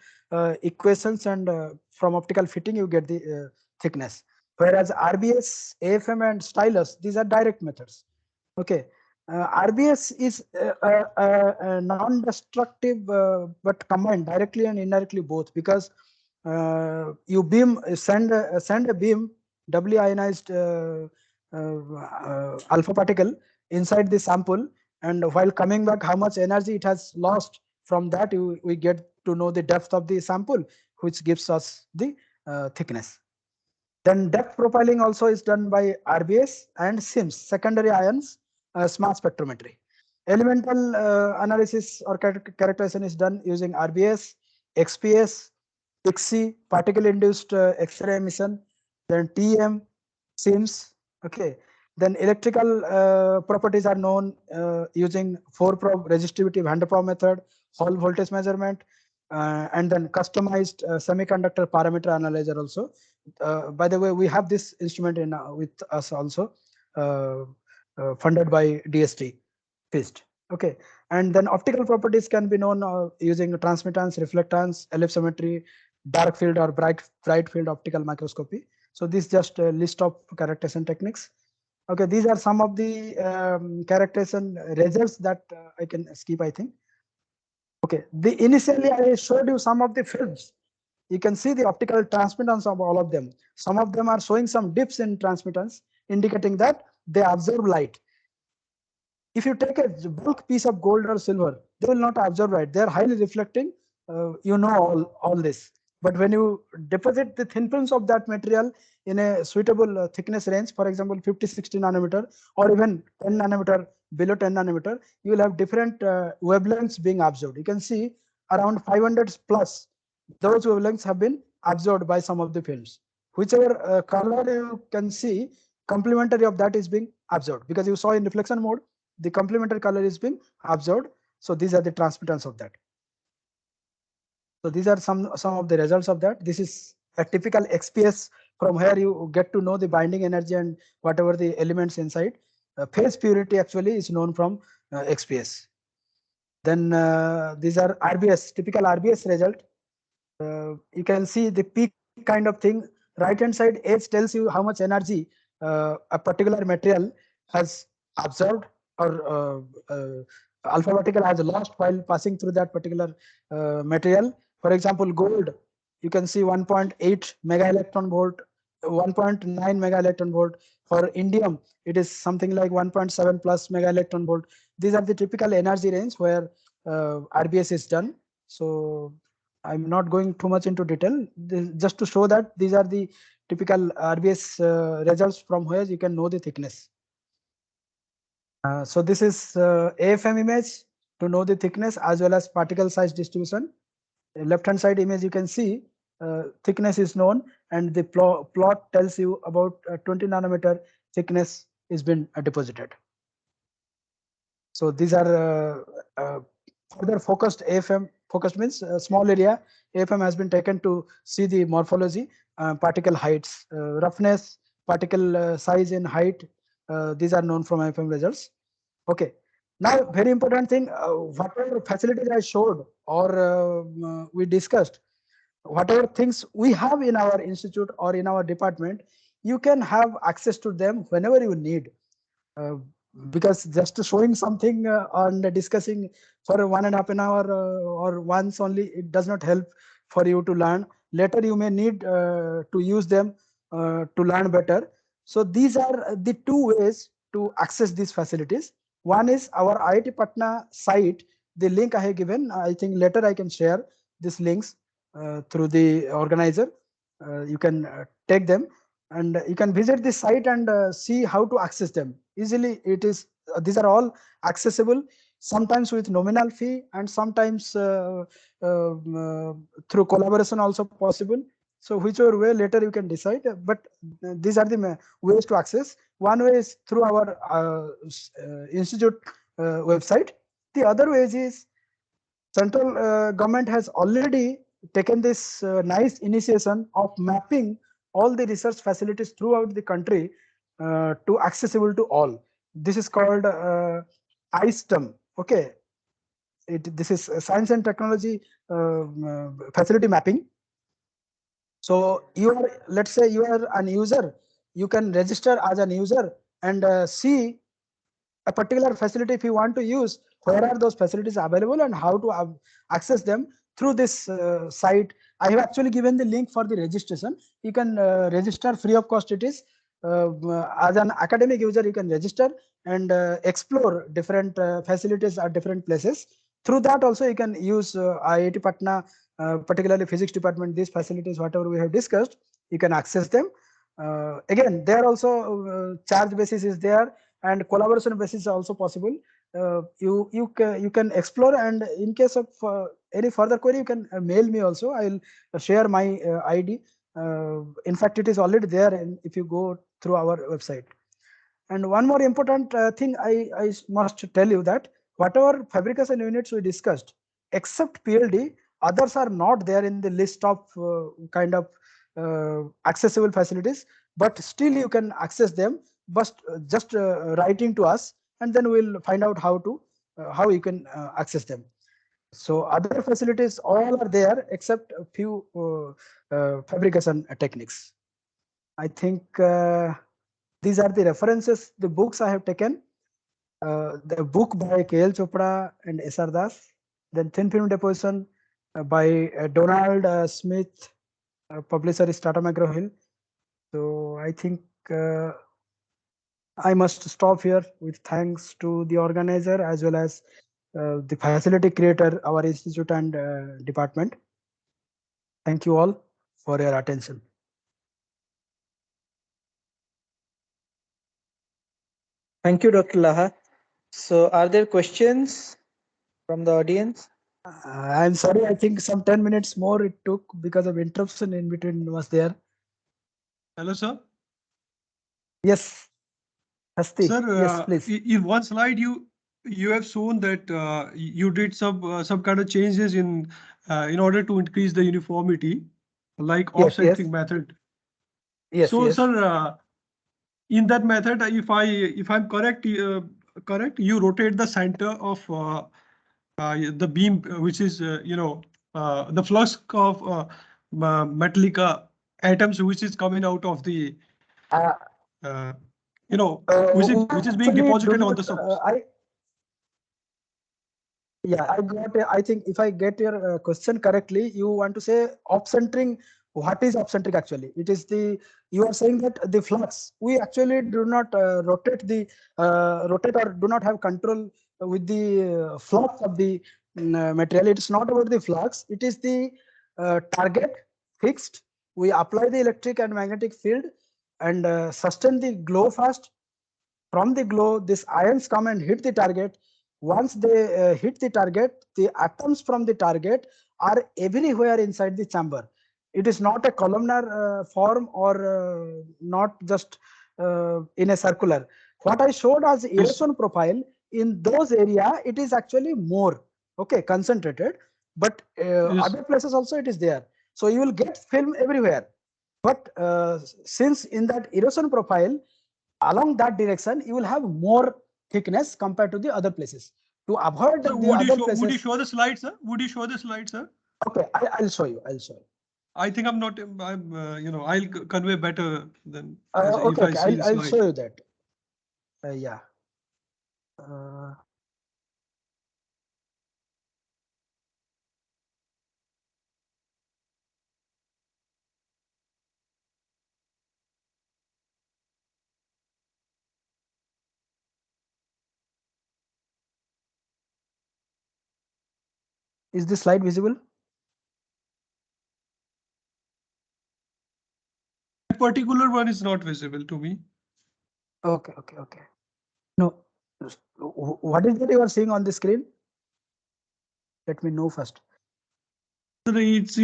equations, and from optical fitting, you get the thickness. Whereas RBS, AFM, and stylus, these are direct methods. Okay. RBS is non-destructive, but combined directly and indirectly both, because you send a beam, doubly ionized alpha particle inside the sample, and while coming back, how much energy it has lost. From that, we get to know the depth of the sample, which gives us the thickness. Then depth profiling also is done by RBS and SIMS, secondary ions mass spectrometry. Elemental analysis or characterization is done using RBS, XPS, ICSI, particle-induced X-ray emission, then TM, SIMS. Okay. Then electrical properties are known using 4-probe resistivity Van der Plas method, Hall voltage measurement, and then customized semiconductor parameter analyzer also. By the way, we have this instrument in with us also, funded by DST, FIST. Okay, and then optical properties can be known using transmittance, reflectance, ellipsometry, dark field or bright field optical microscopy. So this just a list of characterization techniques. Okay, these are some of the characterization results that I can skip, I think. Okay, initially I showed you some of the films. You can see the optical transmittance of all of them. Some of them are showing some dips in transmittance, indicating that they absorb light. If you take a bulk piece of gold or silver, they will not absorb light. They are highly reflecting. You know all this. But when you deposit the thin films of that material in a suitable thickness range, for example, 50, 60 nanometer, or even 10 nanometer, below 10 nanometer, you will have different wavelengths being absorbed. You can see around 500 plus, those wavelengths have been absorbed by some of the films. Whichever color you can see, complementary of that is being absorbed, because you saw in reflection mode, the complementary color is being absorbed. So these are the transmittance of that. So these are some of the results of that. This is a typical XPS. From here you get to know the binding energy and whatever the elements inside. Phase purity actually is known from XPS. Then these are RBS, typical RBS result. You can see the peak kind of thing. Right hand side edge tells you how much energy a particular material has absorbed, or alpha particle has lost while passing through that particular material. For example, gold, you can see 1.8 mega electron volt, 1.9 mega electron volt. For indium, it is something like 1.7 plus mega electron volt. These are the typical energy range where RBS is done. So I'm not going too much into detail, just to show that these are the typical RBS results from where you can know the thickness. So this is AFM image to know the thickness as well as particle size distribution. Left hand side image, you can see thickness is known, and the plot tells you about 20 nanometer thickness is been deposited. So these are further focused AFM. Focused means small area. AFM has been taken to see the morphology, particle heights, roughness, particle size and height. These are known from AFM results. Okay. Now, very important thing, whatever facilities I showed or we discussed, whatever things we have in our institute or in our department, you can have access to them whenever you need. Because just showing something and discussing for 1.5 hour or once only, it does not help for you to learn. Later you may need to use them to learn better. So these are the two ways to access these facilities. One is our IIT Patna site. The link I have given, I think later I can share these links. through the organizer. You can take them, and you can visit the site and see how to access them easily. It is these are all accessible, sometimes with nominal fee and sometimes through collaboration also possible. So whichever way later you can decide, but these are the ways to access. One way is through our institute website. The other way is central government has already taken this nice initiation of mapping all the research facilities throughout the country to accessible to all. This is called ISTEM. Okay, this is science and technology facility mapping. So you are, let's say you are an user, you can register as an user and see a particular facility if you want to use, where are those facilities available and how to access them through this site. I have actually given the link for the registration. You can register free of cost. It is as an academic user, you can register and explore different facilities at different places. Through that also you can use IIT Patna, particularly physics department, these facilities whatever we have discussed, you can access them. Again, there also charge basis is there, and collaboration basis is also possible. You can explore, and in case of any further query, you can mail me also. I'll share my ID. In fact, it is already there, and if you go through our website. And one more important thing I must tell you that whatever fabrication units we discussed, except PLD, others are not there in the list of kind of accessible facilities, but still you can access them, but just writing to us, and then we'll find out how you can access them. So other facilities all are there except a few fabrication techniques. I think these are the references, the books I have taken. The book by K.L. Chopra and S.R. Das, then Thin Film Deposition by Donald Smith, publisher is Tata McGraw-Hill. So I think I must stop here with thanks to the organizer as well as the facility creator, our institute and department. Thank you all for your attention. Thank you, Dr. Laha. So are there questions from the audience? I'm sorry, I think some 10 minutes more it took because of interruption in between was there. Hello, sir. Yes, Hasti. Sir, Yes, please. in one slide you have shown that you did some kind of changes in order to increase the uniformity, like Yes, off-centering method. yes, So, yes. sir, in that method, if I'm correct, you rotate the center of the beam, which is the flux of metallic atoms, which is coming out of the Uh, uh, which is being actually do deposited on not, the surface. Yeah, I got it. I think if I get your question correctly, you want to say off-centering. What is off-centering actually? It is you are saying that the flux, we actually do not rotate or do not have control with the flux of the material. It's not about the flux. It is the target fixed. We apply the electric and magnetic field and sustain the glow first. From the glow, these ions come and hit the target. Once they hit the target, the atoms from the target are everywhere inside the chamber. It is not a columnar form or not just in a circular. What I showed as Yes. erosion profile, in those area, it is actually more, okay, concentrated, but Yes. other places also it is there. So you will get film everywhere. But since in that erosion profile, along that direction, you will have more thickness compared to the other places. To avoid So the other would you places, show the slide, sir? Would you show the slide, sir? okay, I'll show you. I'll show you. I think I'm not. I'll convey better than as if Okay, I okay, see the I'll slide. show you that. Yeah. Uh, is this slide visible? particular one is not visible to me. Okay, okay, okay. No, what is that you are seeing on the screen? Let me know first. So it's,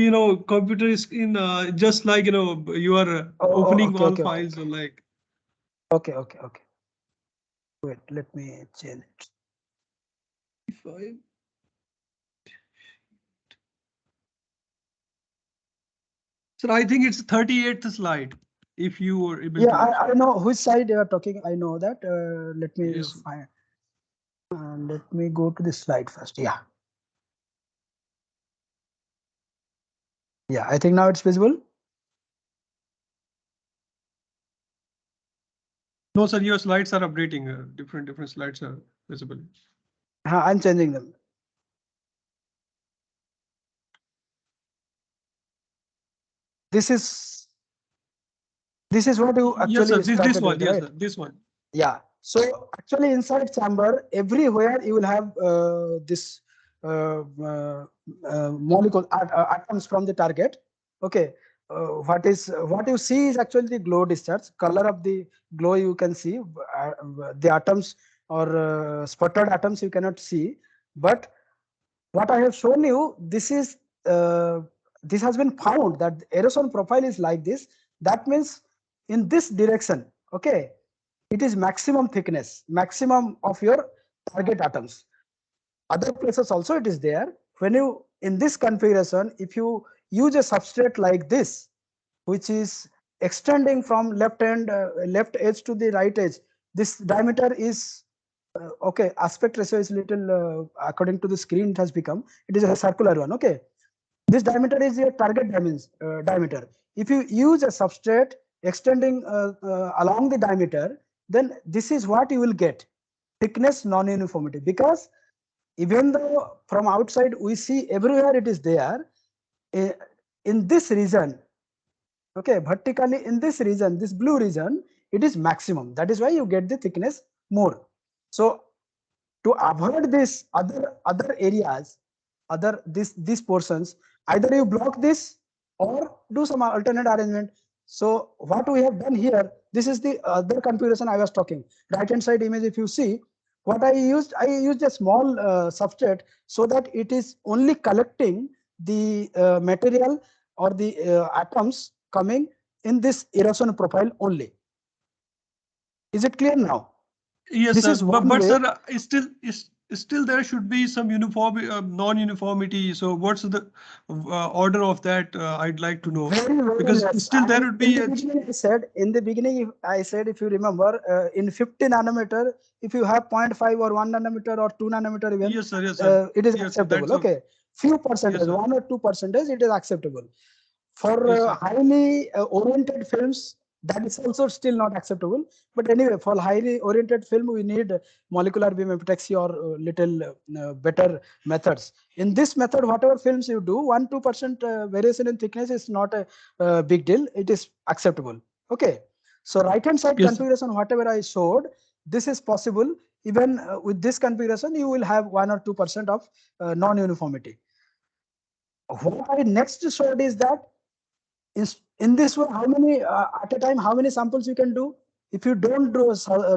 computer is in, just like, you are opening Okay, all okay, okay, files or okay. like. Okay, okay, okay. Wait, let me change it. If I, sir, I think it's 38th slide. If you were able Yeah, to. I know which side you are talking. I know that. Let me Yes. find. Let me go to the slide first. Yeah. Yeah, I think now it's visible. No, sir, your slides are updating. Different slides are visible. I'm changing them. This is what you Yes, sir. actually This started one. with, Yes, right? sir. This one. Yeah. So actually inside chamber, everywhere you will have this molecule atoms from the target. Okay. What you see is actually the glow discharge. Color of the glow you can see. The atoms or sputtered atoms you cannot see. But what I have shown you, this has been found that the erosion profile is like this. That means in this direction, okay, it is maximum thickness, maximum of your target atoms. Other places also it is there. When you in this configuration, if you use a substrate like this, which is extending from left edge to the right edge, this diameter is okay. Aspect ratio is little according to the screen it has become. It is a circular one. Okay, this diameter is your target diameter. If you use a substrate extending along the diameter, then this is what you will get: thickness non-uniformity. Because even though from outside we see everywhere it is there, eh, in this region, okay, vertically in this region, this blue region, it is maximum. That is why you get the thickness more. So to avoid this other areas, other these portions, either you block this or do some alternate arrangement. So what we have done here, this is the other configuration I was talking. Right hand side image, if you see what I used a small substrate so that it is only collecting the material or the atoms coming in this erosion profile only. Is it clear now? Yes, This sir. is one way. Sir, still there should be some non-uniformity. So what's the order of that? I'd like to know, Very because less. still there would be In the beginning, I said, if you remember, in 50 nanometer, if you have 0.5 or 1 nanometer or 2 nanometer even, yes, sir. Yes, sir. it is Yes, sir. acceptable. That's all. Okay, few Yes, percentage, sir. 1 or 2%, it is acceptable. For Yes, sir. highly oriented films, that is also still not acceptable. But anyway, for highly oriented film, we need molecular beam epitaxy or little better methods. In this method, whatever films you do, 1-2% variation in thickness is not a big deal. It is acceptable. Okay. So right hand side Yes, sir. configuration, whatever I showed, this is possible. Even with this configuration, you will have 1 or 2% of non-uniformity. What I next showed is that in this way, how many at a time, how many samples you can do? If you don't do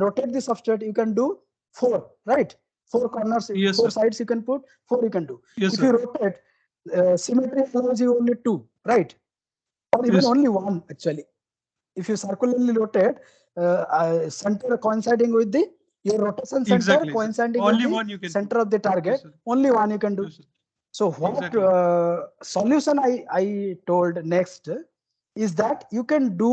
rotate the substrate, you can do 4, right? 4 corners, Yes, 4 sir. sides you can put, 4 you can do. Yes, If you sir. rotate, symmetry allows you only 2, right? Or even Yes. only 1 actually. If you circularly rotate, center coinciding with the your rotation center Exactly, sir. coinciding with Only the one you can put. center of the Yes, target, sir. only 1 you can do. Yes, sir. So what Exactly. solution I told next is that you can do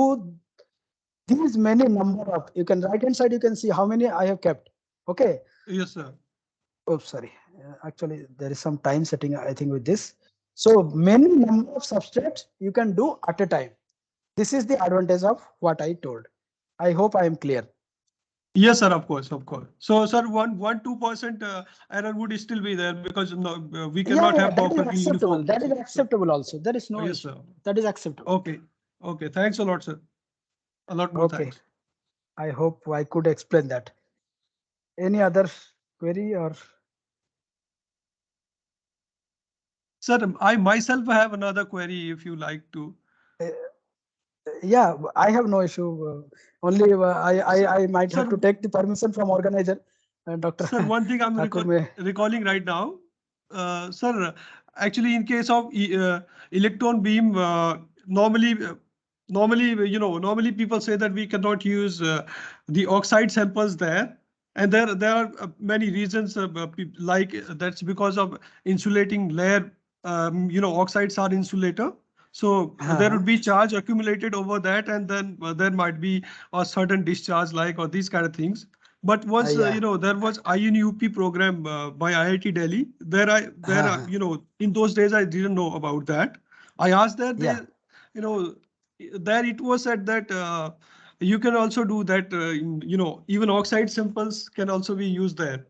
these many number of, you can right hand side, you can see how many I have kept. Okay. Yes, sir. Oh, sorry. Actually, there is some time setting, I think, with this. So many number of substrates you can do at a time. This is the advantage of what I told. I hope I am clear. Yes, sir. Of course, of course. So, sir, 2% error would still be there, because no, we cannot Yeah, have that is perfectly acceptable. uniform That is process. So, acceptable also. There is no yes, issue. sir. That is acceptable. Okay. Okay. Thanks a lot, sir. A lot more Okay. thanks. I hope I could explain that. Any other query or? Sir, I myself have another query if you like to. Yeah, I have no issue. Only I might have to Sir, take the permission from organizer. Dr. sir, one thing I'm Thakur may. recalling right now, sir, actually in case of electron beam, normally, normally people say that we cannot use the oxide samples there. And there are many reasons like that's because of insulating layer, oxides are insulator. So there would be charge accumulated over that, and then there might be a certain discharge like or these kind of things. But once Yeah. there was INUP program by IIT Delhi, in those days I didn't know about that. I asked that they, Yeah. there it was said that you can also do that. Even oxide samples can also be used there.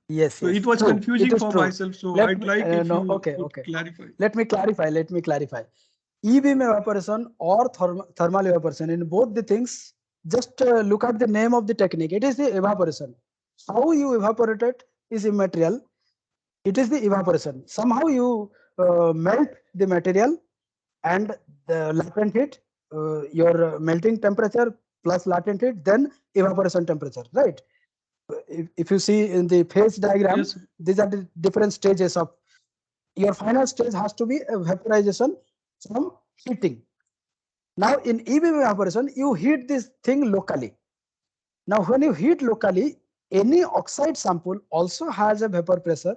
Yes, So yes, it was true. It confusing is for true. myself. So Let I'd me, like if no, you okay, could okay. clarify. Let me clarify. Let me clarify. E-beam evaporation or thermal evaporation, in both the things, just look at the name of the technique. It is the evaporation. How you evaporate it is immaterial. It is the evaporation. Somehow you melt the material and the latent heat, your melting temperature plus latent heat, then evaporation temperature, right? If you see in the phase diagram, Yes. these are the different stages of your final stage has to be a vaporization from heating. Now in e-beam evaporation, you heat this thing locally. Now when you heat locally, any oxide sample also has a vapor pressure,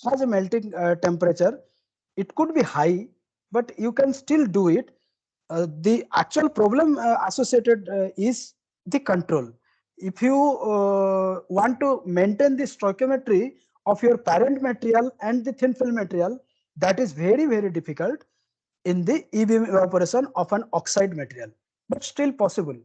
has a melting temperature. It could be high, but you can still do it. The actual problem associated is the control. If you want to maintain the stoichiometry of your parent material and the thin film material, that is very, very difficult in the e-beam evaporation of an oxide material, but still possible.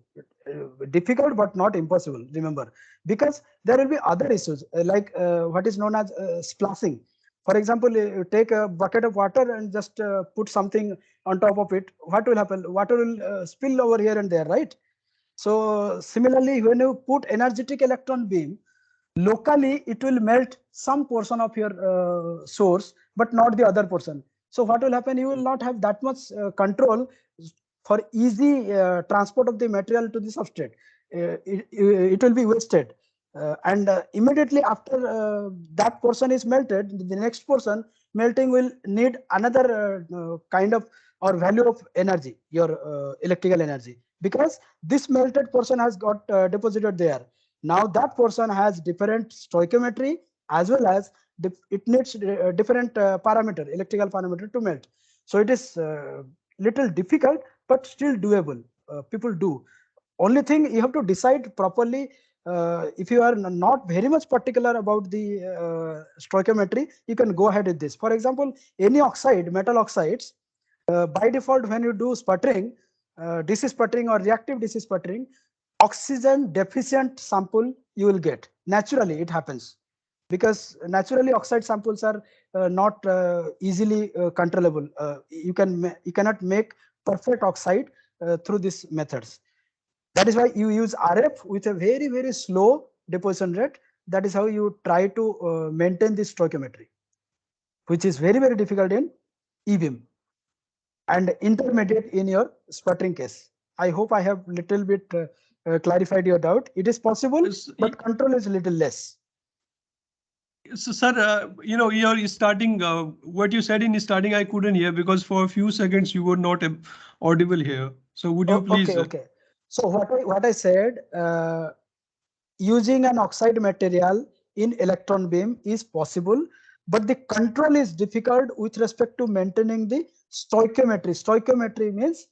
Difficult but not impossible, remember, because there will be other issues like what is known as splashing. For example, you take a bucket of water and just put something on top of it. What will happen? Water will spill over here and there, right? So similarly, when you put energetic electron beam, locally it will melt some portion of your source, but not the other portion. So what will happen? You will not have that much control for easy transport of the material to the substrate. It will be wasted. And immediately after that portion is melted, the next portion melting will need another kind of or value of energy, your electrical energy, because this melted portion has got deposited there. Now that portion has different stoichiometry as well as it needs different parameter, electrical parameter to melt. So it is little difficult, but still doable. People do. Only thing you have to decide properly. If you are not very much particular about the stoichiometry, you can go ahead with this. For example, any oxide, metal oxides, by default, when you do sputtering, DC sputtering or reactive DC sputtering, oxygen deficient sample you will get. Naturally, it happens because naturally oxide samples are not easily controllable. You cannot make perfect oxide through these methods. That is why you use RF with a very, very slow deposition rate. That is how you try to maintain this stoichiometry, which is very, very difficult in E-beam and intermediate in your sputtering case. I hope I have little bit clarified your doubt. It is possible, Yes, but control is little less. So, sir, you're starting. What you said in starting, I couldn't hear because for a few seconds you were not audible here. So, would you Oh, please? okay, okay. So what I said, using an oxide material in electron beam is possible, but the control is difficult with respect to maintaining the stoichiometry. Stoichiometry means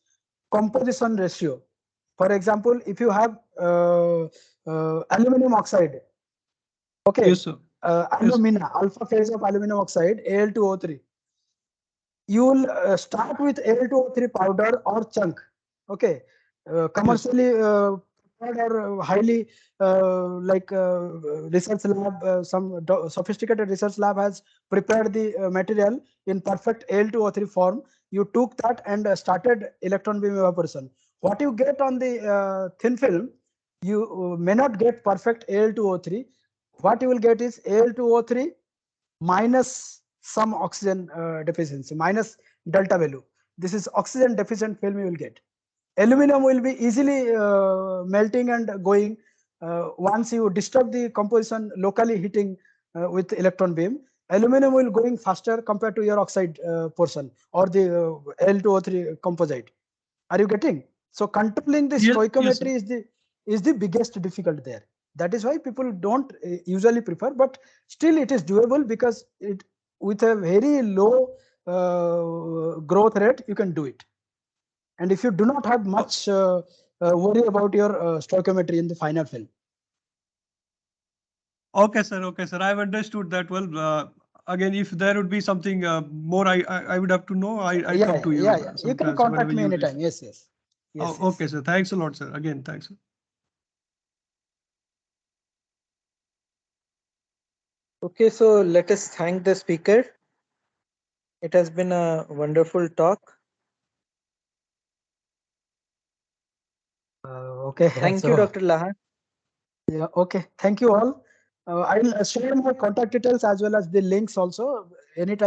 composition ratio. For example, if you have aluminum oxide, okay, Yes, sir. Yes. alumina, alpha phase of aluminum oxide, Al2O3. You will start with Al2O3 powder or chunk, okay, Yes. commercially prepared or highly like research lab, some sophisticated research lab has prepared the material in perfect Al2O3 form. You took that and started electron beam evaporation. What you get on the thin film, you may not get perfect Al2O3. What you will get is Al2O3 minus some oxygen deficiency, minus delta value. This is oxygen deficient film you will get. aluminum will be easily melting and going. Once you disturb the composition locally heating with electron beam, aluminum will going faster compared to your oxide portion or the L2O3 composite. Are you getting? So controlling the Yes, yes, stoichiometry sir. is the biggest difficult there. That is why people don't usually prefer, but still it is doable because it with a very low growth rate you can do it. And if you do not have much worry about your stoichiometry in the final film. Okay, sir. Okay, sir. I've understood that well. Again, if there would be something more, I would have to know. I Yeah, come to you yeah, yeah. You can sometimes contact whenever me you wish. anytime. Yes, yes. Yes, Oh, yes. okay, sir. Thanks a lot, sir. Again, thanks. Sir. Okay, so let us thank the speaker. It has been a wonderful talk. Okay. Thank you, So, Dr. Laha. yeah, okay. Thank you all. I'll share my contact details as well as the links also anytime.